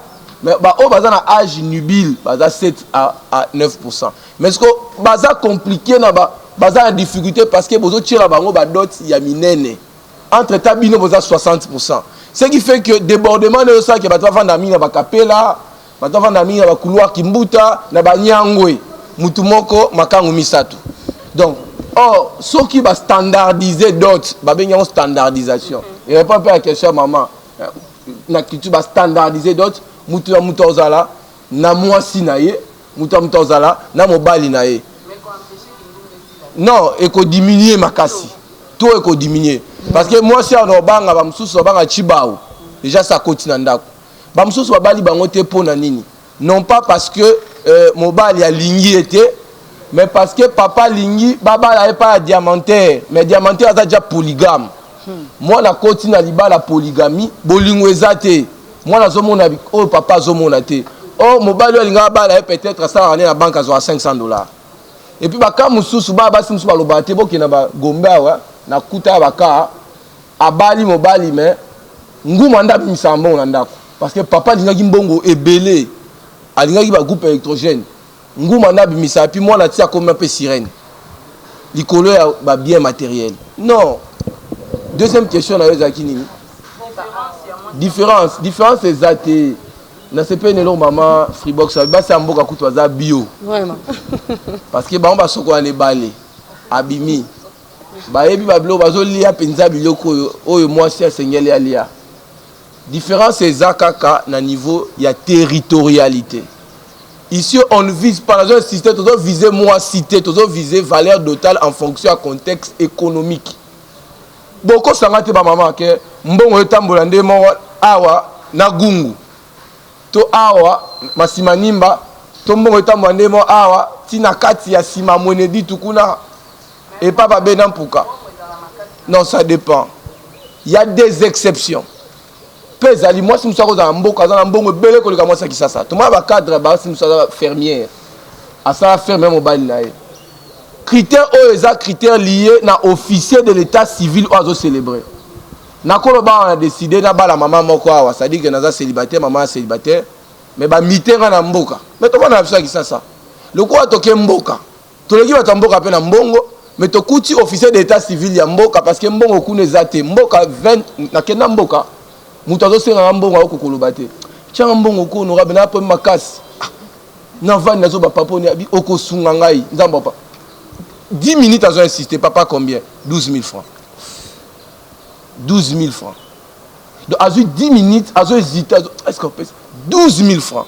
Mais au bas un âge nubile, bas 7 à 9%. Mais ce que bas compliqué, bas en difficulté parce que vous tirez la bango, bas d'autres, il y a minene. Entre tabino, vous avez 60%. Ce qui fait que débordement de ça, que va vendre la mine à Bakapela, va vendre la mine à couloir Kimbuta, na Banyangwe, Mutumoko, Makangu Misatu. Donc, ceux qui va standardiser d'autres, va bien une standardisation. Et répond pas à la question, maman. Tu vas standardiser d'autres, Mutua Mutozala, na Mwasi naye, Mutua Mutozala, na Mobali naye. Non, et qu'on diminue Makasi. Tout est qu'on diminue. Parce que moi, si on a un sous Chibao, déjà ça continue. Bamsous wa bali bangote pour nanini. Non pas parce que Mobali a Lingui était, mais parce que papa Lingui, Baba n'avait pas diamantaire. Mais diamantaire a déjà polygame. Moi, la continue à liba la polygamie, Bolingwezate. Moi, la zomona, oh papa zomonate. Oh, Mobali a Lingaba peut-être ça à la banque à $500. Et puis, quand Moussous, Baba Simsou Balobate, qui n'a pas Gomba, na kuta baka abali mobali mais ngumanda bisambo nandako parce que papa lingaki mbongo ebelé alingaki ba groupe électrogène ngumanda bimisa puis moi na tia comme un peu sirène likolo ya ba bien matériel. Non. Deuxième question na yozaki nini différence exacte na sepe nelo mama Freebox ba sa mboka kutu za bio vraiment parce que ba soko ane balé abimi baebi bablo bazolia penza biloko oyo mwasi asengeli alia. Différence ezakaka na niveau ya territorialité. Ici on ne vise pas dans un système to viser mwasité, to viser valeur totale en fonction à contexte économique. Boko sangate ba mama ke mbongo etambola ndemo awa na gungu. To awa masimanimba to mbongo etambola ndemo awa tina kati ya sima monedi tukuna. Et pas Benan Pouka. Non, ça dépend. Il y a des exceptions. Pesali, moi, si nous sommes dans un bon cas, dans un bon bébé, que le gars, moi, ça qui ça. Tout le monde va cadre, si nous sommes fermière. À ça, fermière, mon bal. Critères, critères liés à officier de l'état civil ou à célébrer. Na ko on a décidé na ba la maman moko awa, ça dit que na célibataire, maman célibataire, mais ba mitera na mboka. Mais to na ça qui ça. Le quoi toke mboka. To le qui va tamboka pe na mbongo. Mais tu es officier d'état civil ya mboka parce que mbongo kune zate mboka 20 na kena mboka mutazo senga mbongo okokolobate tchanga mbongo ko honorable na po makasi na van nazo ba papa ni abi okosunga ngai nzamba papa 10 minutes azo insister papa combien 12 000 francs 12 000 francs donc azo 10 minutes azo hésiter est-ce qu'on peut 12 000 francs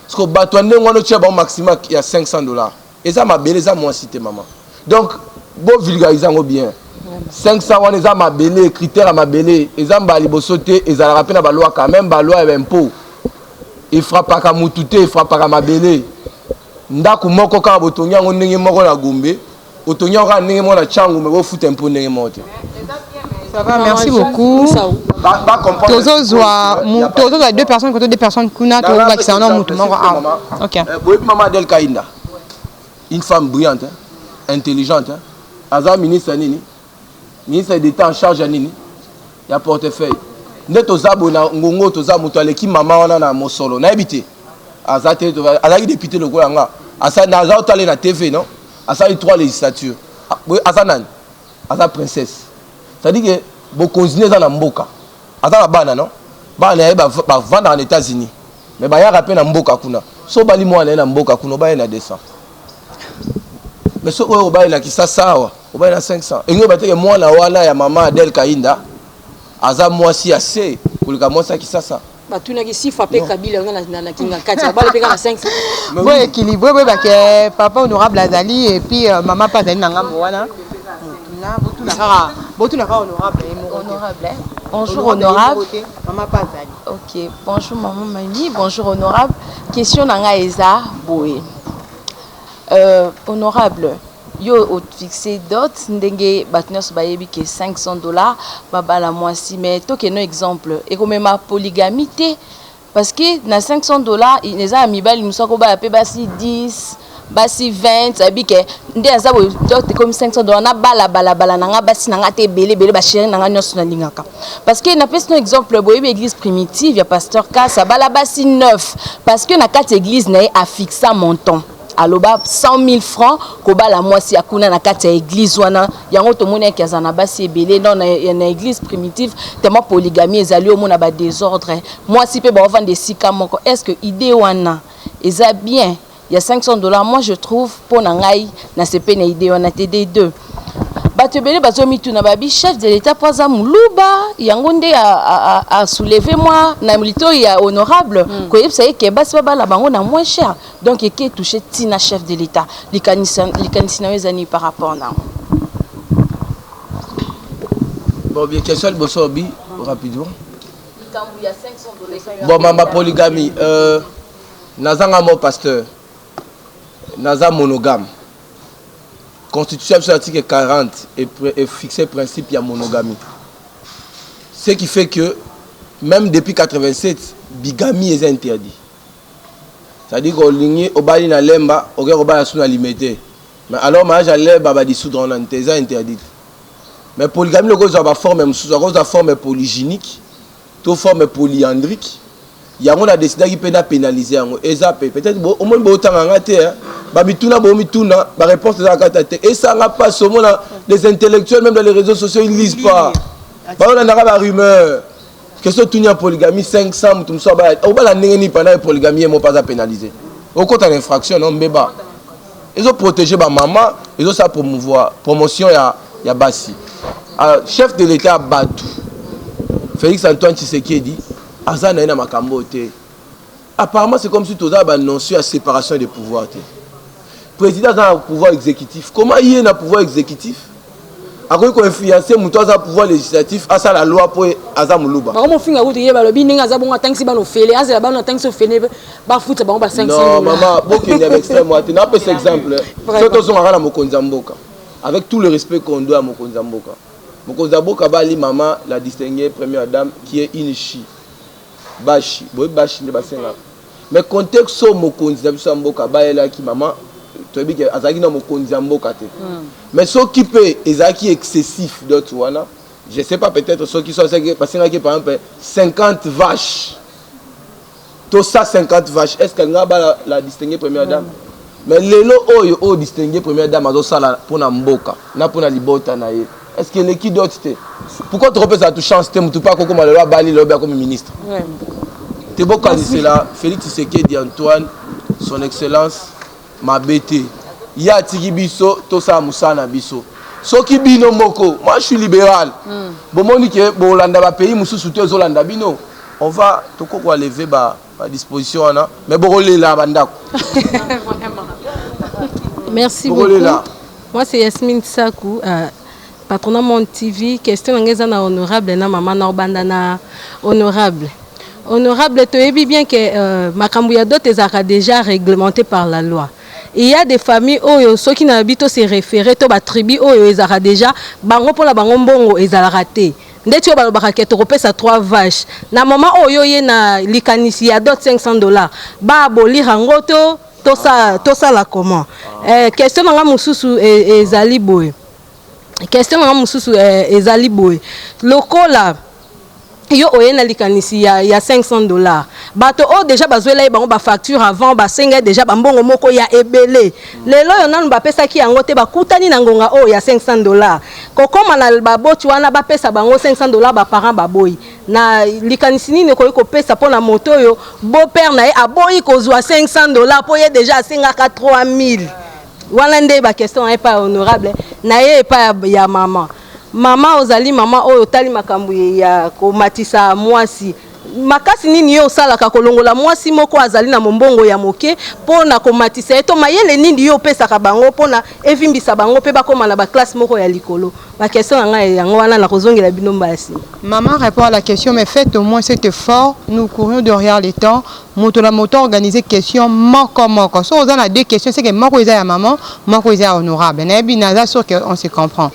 parce que batouane ngwana tcheba au maximum il y a $500 et ça m'a belé ça moi cité maman. Donc, bon vulgarisant bien. 500 on les a ma belé, critères à ma belé, ils ont bali bosoté, ils ont rappelé la loi quand même, la loi est impôt. Il frappe pas comme mutute, il frappe pas comme ma belé. Ndaku moko ka botonya ngondenge moko na gombe, Otonya ndenge mona changu mais foot un peu ndenge mote. Ça va, merci beaucoup. Tozo deux personnes côté deux personnes kuna to ba qui en mutu moko. OK. Maman Adèle Kainda. Une femme brillante, intelligente. Aza ministre nini? Ministre d'État en charge nini? Ya portefeuille. Nde tozabo na ngongo toza mutu aleki mama wana na mosolo. Na ebité. Aza député le nga. Asa na za otale na TV non? Asa 3 législatures. Asa nani? Asa princesse. C'est-à-dire que beaucoup de gens mboka. Asa bana non? Bana ba vendre en États-Unis. Mais ba ya rappel na mboka kuna. So bali mo na mboka kuna ba na 200. Mais so o ba na kisasa wa, o ba na 500. Et nous ba te moi na wana ya maman Adèle Kainda. Asa moi si assez kulika moi ça kisasa. Batunaki si frappé Kabila na kinga kati ba le na 500. Bon équilibré ba que papa honorable Azali et puis maman pas Azali na ngambo wana. Honorable. Bonjour honorable. Maman pas Azali. OK. Bonjour maman Mani, bonjour honorable. Question nanga eza boé. Honorable, yo fixé dot ndenge batnos bayebi ke $500 baba la moisi mais to ke no exemple et comme ma polygamie parce que na $500 les amis bali musako ba pe basi 10 basi 20 abike nde azabo dot comme $500 na bala nanga basi nanga te belé ba chéri nanga nyonso na lingaka parce que na pesi no exemple boyebi église primitive ya pasteur Kassa bala basi 9 parce que na quatre église na a fixé montant aloba 100 000 francs koba la moisi akuna na kati ya église wana yango to mona ki azana basi ebele non na église primitive tellement polygamie ezali omona ba désordre moisi pe ba vendre sika moko est-ce que idée wana eza bien il y a $500 moi je trouve pour na ngai na sepe na idée wana TD2 batebele bazomi tuna babi chef de l'état poza muluba yango nde a soulever moi na milito ya honorable ko yebisa ke basi baba la bango na moins cher donc eke toucher tina chef de l'état likanisi na wezani par rapport na bon bien question bosobi rapidement kambu ya $500 bon mama polygamie nazanga mo pasteur naza monogame. Constitution sur l'article 40 est fixé le principe de la monogamie. Ce qui fait que même depuis 87, bigamie est interdit. C'est-à-dire qu'on ligne au bali na lemba, au gars au bali na limité. Mais alors mariage à l'herbe va dissoudre en anthésa interdite. Mais polygamie le gars va forme sous la forme polygynique, toute forme polyandrique. Il y a a décidé qu'il peut pénaliser peut-être au moins autant en raté babituna bomituna ba réponse de la carte et ça n'a pas ce moment les intellectuels même dans les réseaux sociaux ils lisent pas ba on a la rumeur que ce tunya polygamie 500 tout ça ba au ba la ndenge ni pendant polygamie mo pas à pénaliser au côté d'infraction non beba ils ont protégé ba maman ils ont ça promouvoir promotion ya basi chef de l'état Badou Félix Antoine Tshisekedi Azana na makambo te. Apparemment c'est comme si tu as annoncé la séparation des pouvoirs. Le président a un pouvoir exécutif. Comment il y a un pouvoir exécutif? Après qu'on influencer mon pouvoir législatif à ça la loi pour Azamuluba. Comment finga ou te balobi ninga za bonga tanksi ba no fele azela ba no tanksi fele ba futa ba 500. Non maman, beaucoup ni avec extrême moi. Tu n'as pas cet exemple. Surtout son ngala mokonza mboka. Avec tout le respect qu'on doit à mokonza mboka. Mokonza mboka bali maman la distinguée première dame qui est Inichi. Bashi, bashi ne basenga. Mais contexte so mokonzi na biso mboka ba ela ki maman to bi ke azaki na mokonzi mboka te. Mais ce qui peut ezaki excessif d'autres wana, je sais pas peut-être ceux qui sont basenga ki par exemple 50 vaches. Tout ça 50 vaches, est-ce que nga ba la distinguer première dame? Mais lelo oyo distinguer première dame azo sala pona mboka, na pona libota na ye. Est-ce que l'équipe d'autres pourquoi tu repères à toute chance tu pas comme le roi Bali le comme ministre tu beau c'est là Félix Tshisekedi Antoine son excellence ma bête il y a Tigibiso to ça musana biso soki bino moko moi je suis libéral bon moni que bon landa ba pays mususu to zolanda bino on va to ko lever ba disposition là mais bon là bandako merci beaucoup moi c'est Yasmine Sakou patronat Mon TV, question na honorable na maman na obanda na honorable. Honorable, tu es bien que makambu ya dot ezaka déjà réglementé par la loi. il y a des familles oyo ceux qui n'habitent se référer to ba tribu oyo ezara déjà bango pona bango mbongo ezala raté ndeti oyo balobaka ke tokopesa 3 vaches na moment oyo ye na likanisi ya dot $500 ba abolir yango to sala comment question nanga mususu ezali boye question nanga mususu ezali boye lokola yo oye na likanisi ya $500 bato o déjà bazwela bango ba facture avant ba senga déjà bambongo moko ya ebele lelo yo nanu bapesa ki yango te bakutani na ngonga o ya $500 kokoma na baboti wana bapesa bango $500 ba parents baboyi na likanisi nini ko pesa pona moto yo beau père na ye aboyi kozwa $500 po ye déjà asengaka 3000 wana nde ba question pas honorable na ye pas ya mama ozali mama oyo tali makambo ya komatisa mwasi makasi nini yo salaka kolongola mwasi moko azali na mombongo ya moke pona komatisa eto mayele nini yo pesaka bango pona evimbisa bango pe bakoma na ba classe moko ya likolo ba question nga yango wana na kozongela bino mbasi. Maman répond à la question mais faites au moins cet effort, nous courions derrière les temps moto la moto organiser question moko so on a deux questions c'est que moko eza ya maman moko eza honorable na binaza sûr que on se comprend.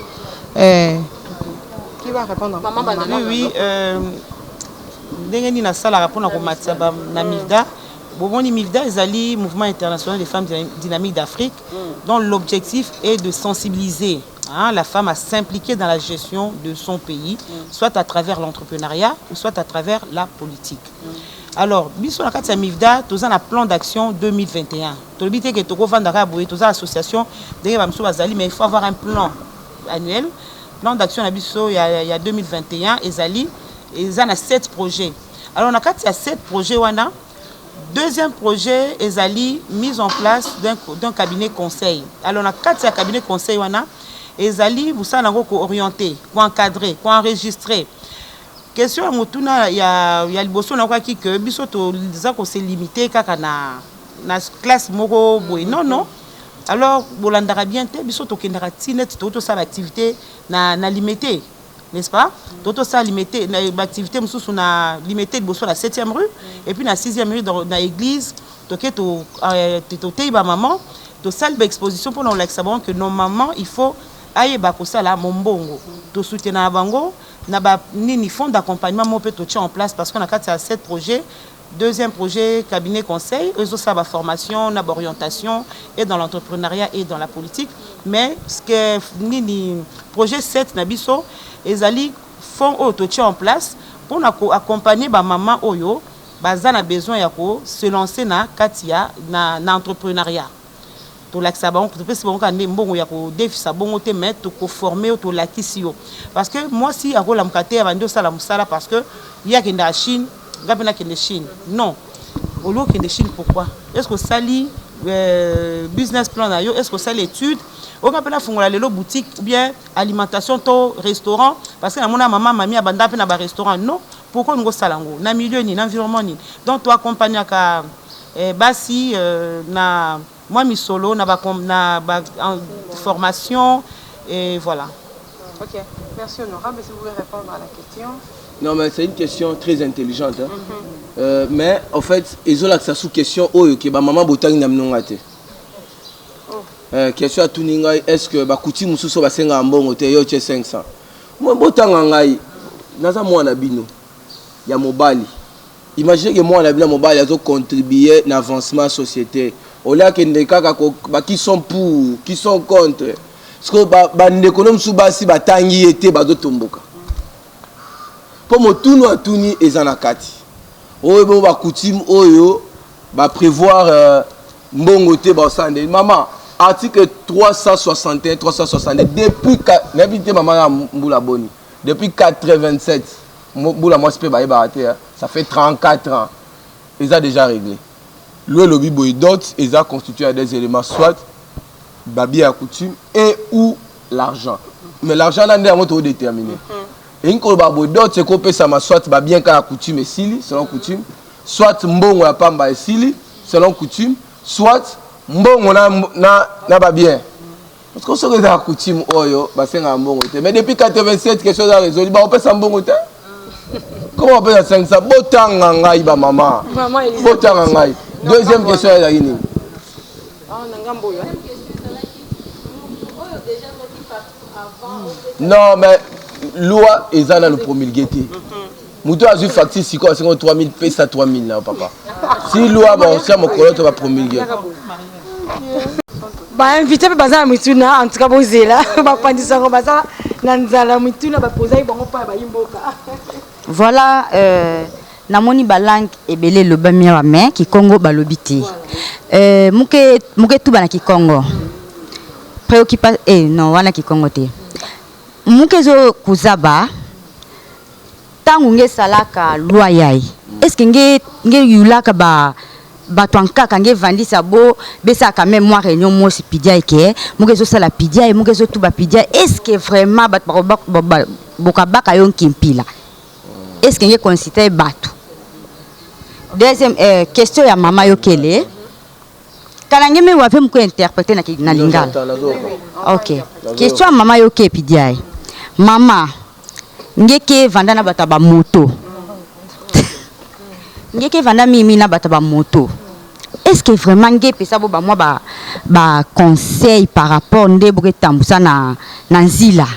Qui va répondre? Maman oui ndenge ni na sala répondre ko matsa na Milda Boboni Milda ezali mouvement international des femmes dynamiques d'Afrique dont l'objectif est de sensibiliser la femme à s'impliquer dans la gestion de son pays, soit à travers l'entrepreneuriat ou soit à travers la politique. Alors, biso na kati ya Milda, tous un plan d'action 2021. To bité que to ko vandaka boye tous association ndenge ba mso bazali mais il faut avoir un plan annuel. Plan d'action na biso il y a 2021 ezali ils ont 7 projets. Alors on a 7 projets wana. Deuxième projet ezali mise en place d'un cabinet conseil. Alors on a 4 cabinets conseil wana ezali vous ça nango ko orienter, ko encadrer, ko enregistrer. Question mutuna ya liboso na kwa ki que biso to za ko se limiter kaka na classe moko boy. Non. Alors bolandara bien te biso to kendara tinet to ça l'activité na limité. N'est-ce pas? Toto ça limité l'activité mususu na limité liboso la 7e rue et puis na 6e rue dans l'église toke to teiba maman to salle exposition pour nous l'examen que normalement il faut aille ba ko sala mombongo to soutenir bango na ba nini fond d'accompagnement mo peut to en place parce qu'on a 7 projets. Deuxième projet cabinet conseil réseau ça ba formation na orientation et dans l'entrepreneuriat et dans la politique mais ce que nini projet 7 na biso ezali fonds auto en place pour accompagner ba maman oyo bazana besoin ya ko se lancer na katia na entrepreneuriat to laksa ba on peut se bon kande mbongo ya ko défisa bongo te mettre ko former to lakisio parce que moi si akola mkate ya bando sala musala parce que il y a kenda Chine gabena kende Chine non olo kende Chine pourquoi est-ce que sali business plan na yo est-ce que ça l'étude on appelle fongola lelo boutique ou bien alimentation to restaurant parce que na mona maman mami abanda pe na ba restaurant non pourquoi ngo salango na milieu ni na environnement ni donc toi accompagner ka basi na moi mi solo na ba formation et voilà. OK, merci honorable si vous voulez répondre à la question. Non mais c'est une question très intelligente mais en fait ils ont là sous question oyo ke ba maman botang na mnonga te. Question à Tuninga, est-ce que Bakuti Mususo va senga mbongo te yo 500? Moi botanga ngai naza mwana bino ya mobali. Imaginez que moi na bino mobali azo contribuer à l'avancement société. Au lieu que ndeka qui sont pour, qui sont contre. Parce que ba ndekolo msu basi batangi ete bazo tomboka. Pour mo tunu atuni ezana kati. Oyo bo Bakuti oyo ba prévoir mbongo te ba sande. Maman article 361, 362, depuis depuis 87, ça fait 34 ans, ils ont déjà réglé. Le lobby boydot, ils ont constitué des éléments, soit babi à coutume et ou l'argent. Mais l'argent, là, on est déterminé. Et une fois boydot, c'est qu'on peut soit babi à coutume et sili, selon coutume, soit mbongo à pamba et sili, selon coutume, soit mbongo na ba bien parce que ce que ça coutume oyo ba senga mbongo te mais depuis 87 quelque chose a résolu ba on peut ça mbongo te comment on peut ça 500 botanga ngai ba maman botanga ngai deuxième question est là ini Non, mais loi est dans le promulgué. Moutou a vu facture si quoi, c'est 3000 pèse à 3000 là, papa. Si loi, bon, c'est mon collègue va promulguer. Bah, invité à Bazar Mituna, en tout cas, vous êtes là. Bah, Pandisa Baza, Nanzala Mituna, bah, poser, bon, pas, bah, Imboka. Voilà, namoni balang ebele le bamia main qui Congo balobiti. Muke tout bana ki Congo. Préoccupation non wana ki Congo te. Muke zo kuzaba tangu nge salaka loyai. Est-ce que nge yulaka ba batwanka kange vandi sabo besa quand même moi réunion mo si pidia ke muke zo sala pidia et muke zo tout ba pidia. Est-ce que vraiment bat bokabaka yon kimpila? Est-ce que vous considérez Batou? Deuxième question à maman Yokele. Quand vous avez interprété na lingala. Ok. Question à maman Yokele pidiaï. Maman, ngeke vanda na bataba moto. Ngeke vanda mimi na bataba moto. Est-ce que vraiment ngeke ça ba moi ba conseil par rapport ndeboke tambusa na nzila.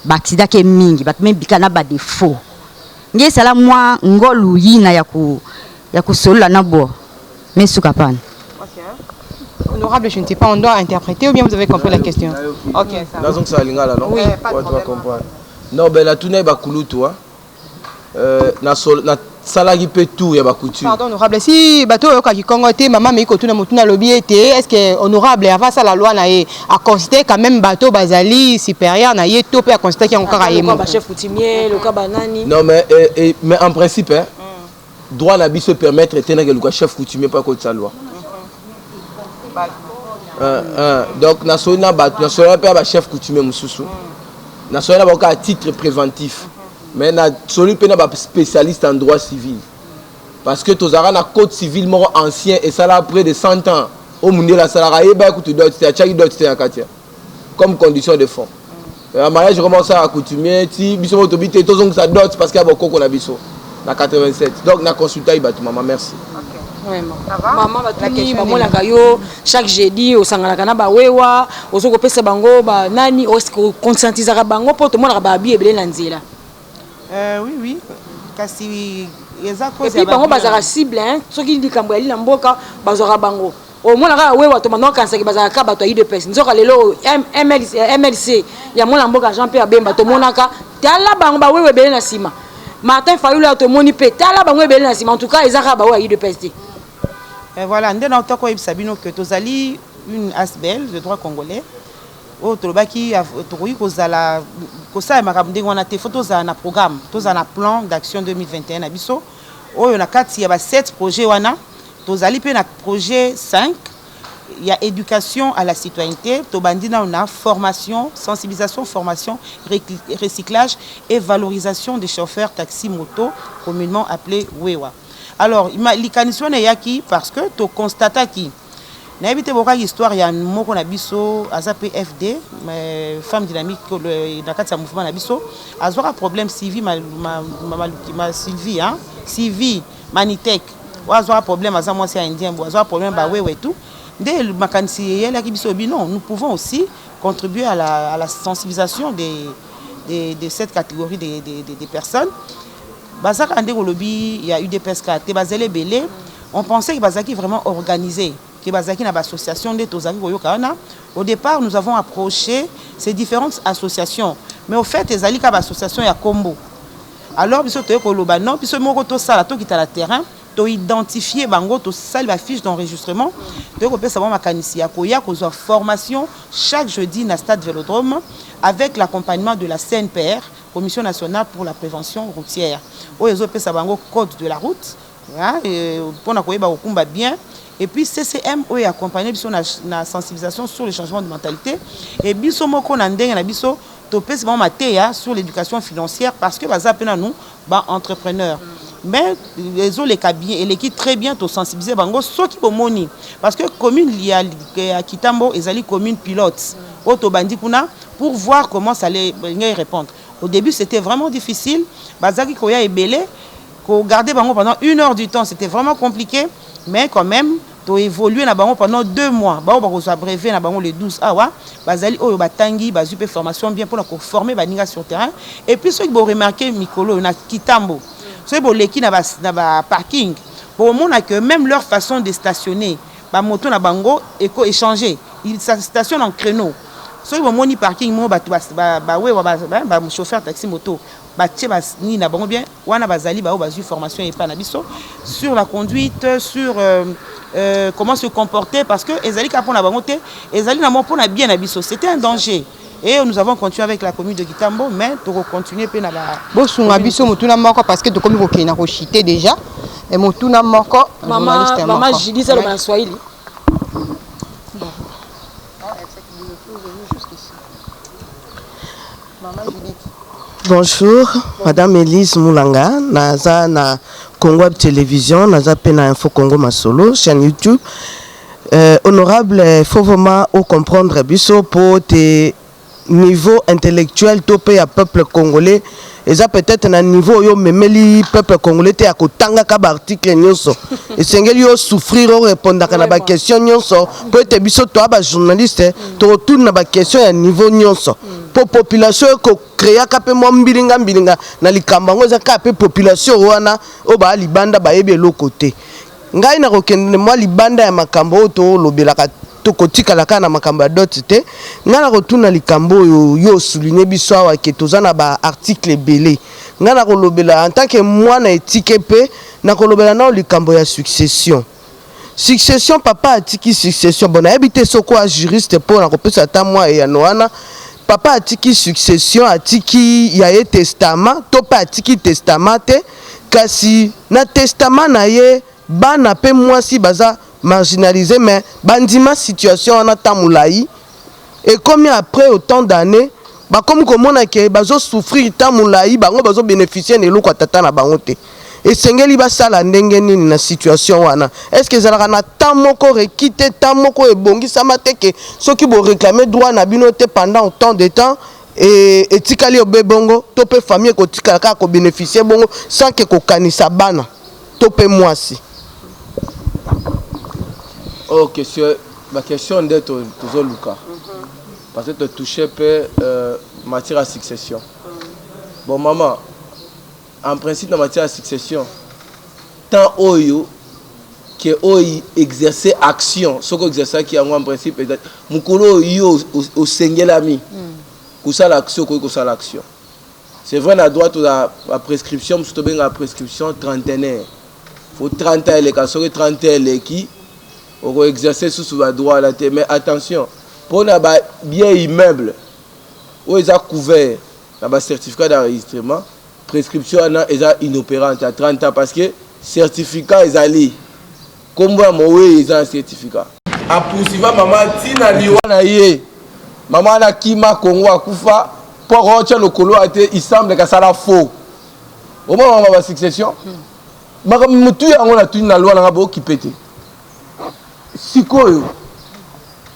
Ba accident ke mingi, ba même bikana ba défaut. Nge sala moi ngolu yina ya ku solo na bo mais sukapana. OK. Honorable, je ne sais pas, on doit interpréter ou bien vous avez compris la question? OK, ça. Dans donc ça lingala non? Oui, pas de problème. Non, ben la tournée ba kulutu na salagi pe tout ya ba couture. Pardon, honorable, si bateau qui congoté maman mais ko tuna mutuna lobby était, est-ce que honorable avant ça la loi na a considéré quand même bateau bazali supérieur na yé topé a considéré qu'il encore aïe Le chef coutumier, le cabanani. Non mais en principe hein, droit na se permettre tenir que le chef coutumier pas contre sa loi. Donc national pas chef coutumier mususu. National ba à titre préventif. Mais na celui qui est spécialiste en droit civil. Parce que tu as un code civil ancien et ça là près de 100 ans. Au monde la salarié comme condition de fond. Un mariage commence à coutumier, si biso autobité tous ça dot parce qu'il y a beaucoup qu'on a biso. Na 87. Donc na consulter maman merci. Maman batuni maman la kayo chaque jeudi au sangala kana ba wewa ozoko pesa bango ba nani o conscientiser bango pour tout le monde ba bi ebele na nzela. Oui. Kasi et puis bango bazara cible hein soki likambo ya lilamboka bazora bango au moins la wewa to mano kansa ki bazara ka bato de pesa nzoka lelo MLC ya mona mboka Jean Pierre Bemba to monaka tala bango ba wewe bele na sima Martin Fayulu to moni pe tala bango bele na sima en tout cas ezaka ba wewa de pesa. Et voilà, nous avons encore Sabino que Tozali, une ASBEL, de droit congolais. Au Tolobaki, Toroui, Kozala, Kosa et Maramde, on a des photos à un programme, tous un plan d'action 2021 à Bisso. Oh, il y a 4, il y a 7 projets. Tozali, puis un projet 5. Il y a éducation à la citoyenneté. Tobandina, on a formation, sensibilisation, formation, recyclage et valorisation des chauffeurs taxi-moto, communément appelés WEWA. Alors, l'ikanisation est yaki parce que tu constates qu'il y a une histoire, il y a un mot qu'on a biso, AZAPFD, femme dynamique, dans le mouvement Nabiso, a un problème civil, Sylvie, Sylvie, Manitech, ou a un problème, à moi c'est indien, ou a un problème, et tout. Dès le macanci, non, nous pouvons aussi contribuer à la sensibilisation de cette catégorie de personnes. Il y a eu des pescades, on pensait que Bazaki vraiment organisé, que Bazaki n'a pas d'association de Tozaki. Au départ, nous avons approché ces différentes associations, mais au fait, les alliés association il y a combo. Alors, bisous te koloba non, bisous moko to sala to kita la terrain, to identifier bango to sala la fiche d'enregistrement, to ko pesa ba makanisi ya ko ya ko formation chaque jeudi na stade Vélodrome avec l'accompagnement de la CNPR, Commission nationale pour la prévention routière. Oyezo pesa bango code de la route, pour na koyeba okumba bien. Et puis CCM oye accompagner biso na sensibilisation sur le changement de mentalité et biso moko na ndenge na biso to pesa ba mateya sur l'éducation financière parce que baza pena nous ba entrepreneurs. Mais les autres les cabinets et l'équipe très bien to sensibiliser bango soki bomoni parce que commune liya Kitambo ezali commune pilote auto bandi kuna pour voir comment ça allait répondre. Au début c'était vraiment difficile, bazaki koya ebele ko garder bango pendant 1 heure du temps, c'était vraiment compliqué, mais quand même to évoluer na bango pendant 2 mois bango bakozwa brevet na bango le 12 awa bazali oyo batangi bazwi pe formation bien mpona koformer baninga sur terrain et puis soki boremarke mikolo na kitambo soki boleki na baparking bomona que même leur façon de stationner bamoto na bango échanger ils stationnent en créneau soki bomoni parking mo bato chauffeur taxi moto batie ni na bango bien wana bazali bao bazui formation et pas na biso sur la conduite sur comment se comporter parce que ezali ka pona bango te ezali na mo pona bien na biso c'était un danger et nous avons continué avec la commune de Kitambo mais to continuer pe na ba bosunga biso mutuna moko parce que to komi ko kena ko chiter déjà et mutuna moko maman Julie ça le ban Swahili Bonjour, Madame Elise Moulanga, naza na Congo Web Télévision, naza pena Info Congo Masolo, chaîne YouTube. Honorable, il faut vraiment comprendre biso pour tes niveaux intellectuels topé à peuple congolais. Et ça peut-être un niveau yo memeli peuple congolais te akotanga ka ba article nyonso. Et sengeli yo souffrir au répondre à ba question nyonso pour être biso to ba journaliste to retourne na ba question ya niveau nyonso. Pour population ko créer ka pe mo mbilinga na likamba ngo za ka pe population wana o ba libanda ba yebe lo côté. Ngai na kokende mo libanda ya makambo to lobelaka to kotika la kana makambo dot te ngana rotuna likambo yo souligner biso awa ke tozana ba article belé ngana kolobela en tant que moi na éthique pe na kolobela na likambo ya succession papa atiki succession bona habité soko a juriste pour na kopesa ta moi ya noana papa atiki succession atiki ya ye testament to pa atiki testament te kasi na testament na ye bana pe moi si baza marginalisé mais bandima situation en tamulaï et comme après autant d'années ba comme comment que bazo souffrir tamulaï bango bazo bénéficier de loko tata na bangote et sengeli ba sala ndenge nini na situation wana est-ce que zalaka na tamoko rekite tamoko ebongi samate ke soki bo réclamer droit na binote pendant autant de temps et tikali obebongo to pe famille ko tikala ka ko bénéficier bongo sans que ko kanisa bana to pe mwasi. Oh, ma question d'être toujours Lucas. Parce que tu touchais matière à succession. Bon, maman, en principe, dans matière à succession, tant oyo que oyo exercer action, ce que exercer qui en principe, mukolo yo au sengel ami, kusa l'action, kusa l'action. C'est vrai, la droite la prescription, surtout bien la prescription trentenaire. Faut 30 ans les cas, 30 ans les qui. On va exercer sous le droit à la terre. Mais attention, pour les biens immeubles, où ils ont couvert le certificat d'enregistrement, prescription est inopérante à 30 ans parce que certificat est allé. Combien ils ont un certificat? À poursuivre, maman, Tina Liwana Ye, maman Nakima Congo Akufa, pour rentrer le colo, il semble que ça la faux. Au moment où on va la succession, je suis en train de loi qui pète. Si quoi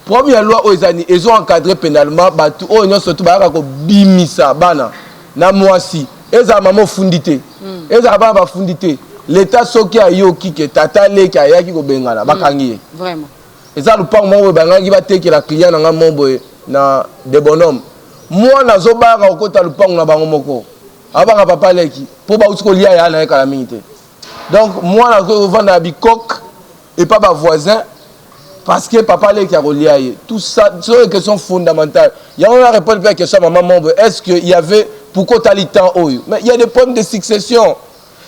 première loi aux années ils ont encadré pénalement batu oh non surtout ba ko bimisa bana na mwasi eza maman fundité eza ba fundité l'état soki ayo ki ke tata le ki ayaki ko bengana bakangi vraiment eza lupango mo bangangi ba tekela client na mombo na de bonhomme moi nazo ba ka okota lupango na bango moko abanga papa leki po ba utiko lia ya na kala minute donc moi nazo vendre bikok et pas ba voisin. Parce que papa qui a relié tout ça, c'est une question fondamentale. Il y a une réponse à la question à maman, est-ce qu'il y avait pourquoi tu as le temps? Mais il y a des problèmes de succession.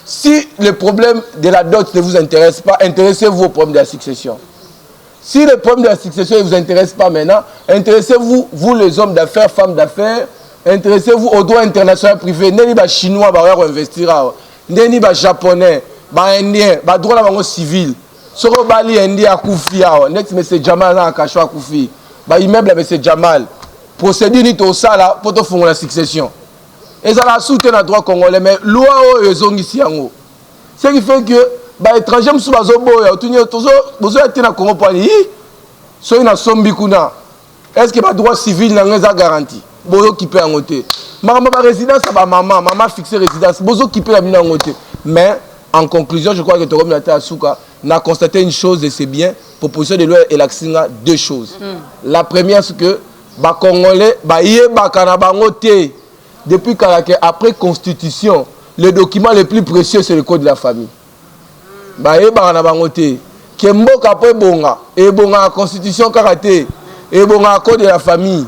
Si le problème de la dot ne vous intéresse pas, intéressez-vous au problème de la succession. Si le problème de la succession ne vous intéresse pas maintenant, intéressez-vous, vous les hommes d'affaires, femmes d'affaires, intéressez-vous au droit international privé. N'est-ce pas chinois qui va investir, n'est-ce pas japonais, indien, droit civil. Soro bali endi akufi awa next monsieur Jamal na akashwa akufi ba immeuble monsieur Jamal procédure ni to sala pour to fongola la succession ezala soutien na droit congolais mais loi o ezongisi yango ce qui fait que ba étranger musu bazo boya otunye tozo bozo etina Congo pani so ina sombi kuna est-ce que ba droit civil na ngeza garantie bozo kipe yango te mama ba résidence ba maman fixer résidence bozo kipe la mina yango te mais en conclusion, je crois que Torom Nata Souka n'a constaté une chose et c'est bien. Proposition de loi et l'accent deux choses. La première, c'est que les Congolais, depuis après Constitution, le document le plus précieux, c'est le code de la famille. Kemboka po bonga, et bonga la Constitution karaté, et bonga le code de la famille.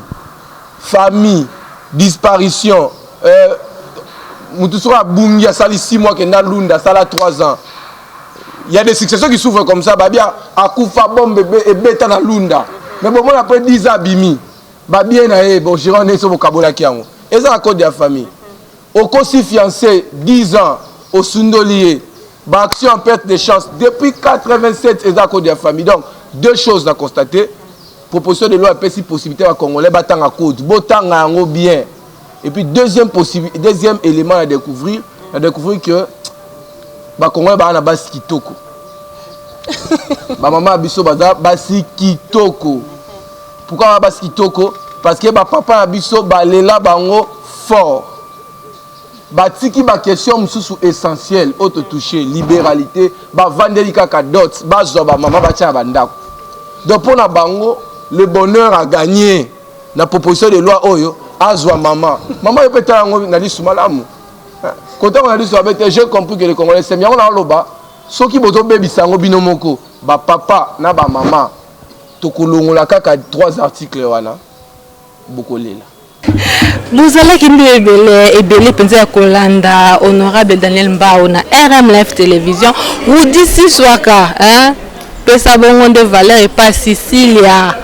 Famille, disparition, Moutoussoura Bungia, sali 6 mois, que Nalunda, sala 3 ans. Il y a des successeurs qui souffrent comme ça, Babia, Akoufa Bombe et Beta Nalunda. Mais bon, moi, après 10 ans, Bimi, Babia, bon, je rentre sur le Kabola Kiango. Et ça, à cause de la famille. Au conseil fiancé, 10 ans, au Sundolier, action en perte de chance. Depuis 87, et ça, à cause de la famille. Donc, deux choses à constater. Proposition de loi, si possibilité à Congolais, battant à code, botant à bien. Et puis, deuxième élément à découvrir que les Congolais ont un basi kitoko. Maman Abisso Baza, basi kitoko. Pourquoi basi kitoko? Parce que papa Abisso balela bango fort. Batiki ba question sous essentiel, auto touché, libéralité, ba vandeli kaka dot, ba zoba maman ba tia bandako. Donc pour na bango, le bonheur a gagné. La proposition de loi oyo azwa maman. Maman peut être na li soumalamu. Quand on a dit ça, j'ai compris que les Congolais c'est bien on a loba. Ceux qui boto baby sango binomoko, ba papa na ba maman. Tokolongola kaka 3 articles wana. Bokolela. Vous allez qui nous ébélé penser à Kolanda, honorable Daniel Mbao na RM Live Télévision. Vous d'ici soaka, hein? Que ça bon de valeur et pas Sicilia.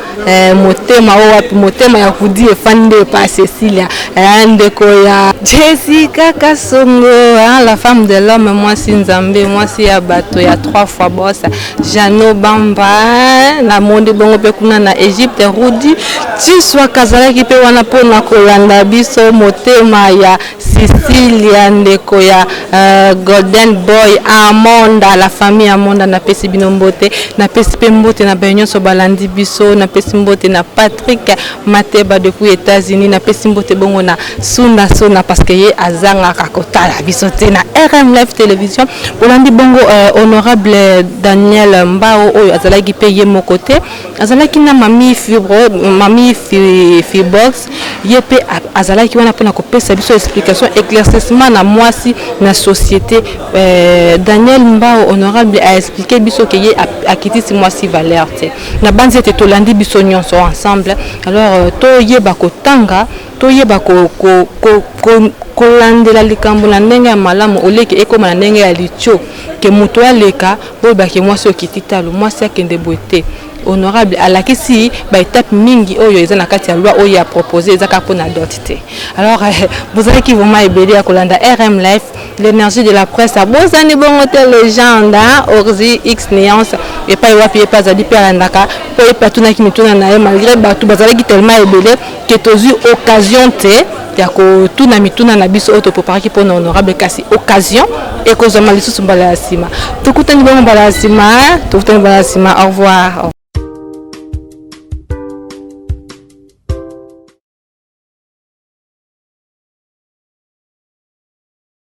Motema ya kudi efande pas Cecilia ndeko ya Jessica Kasongo, la femme de l'homme, moi si Nzambe, moi si ya bato ya 3 fois boss Jano Bamba na monde bongo pe kuna na Egypte Rudi tu sois kazala ki pe wana pona kolanda biso motema ya Cecilia ndeko ya Golden Boy Amonda, la famille Amonda na pesi binombote na pesi pe mbote na benyoso balandi biso na pesi mbote na Patrick Mateba depuis États-Unis na pesi mbote bongo na Suna Sona parce que ye azanga kakotala biso te na RM Live Télévision bolandi bongo honorable Daniel Mbao oyo azalaki pe ye mokote azalaki na mami Fibox ye pe azalaki wana pona kopesa biso explication éclaircissement na mwasi na société Daniel Mbao honorable a expliqué biso que ye akitisi mwasi valeur te na banzi te tolandi biso nyonso ensemble alors to yeba kotanga to yeba kolandela likambo na ndenge ya malamu oleke ekoma na ndenge ya licho ke muto aleka boyeba ke mwasi okititalo mwasi akende bote honorable alakisi ba étape mingi oyo eza na kati ya loi oyo a proposé ezaka pona dotité. Alors vous allez qui vraiment ébélé à kolanda RM Live l'énergie de la presse a bozani bongo te légende Orzi X Néance et pas wapi pas zali pe andaka pe patuna ki mituna na malgré batu bazalaki tellement ébélé que tozu occasion te ya ko tuna mituna na biso auto préparer ki pona honorable kasi occasion et ko zama lisusu mbala sima tukutani bongo mbala sima tukutani mbala sima au revoir.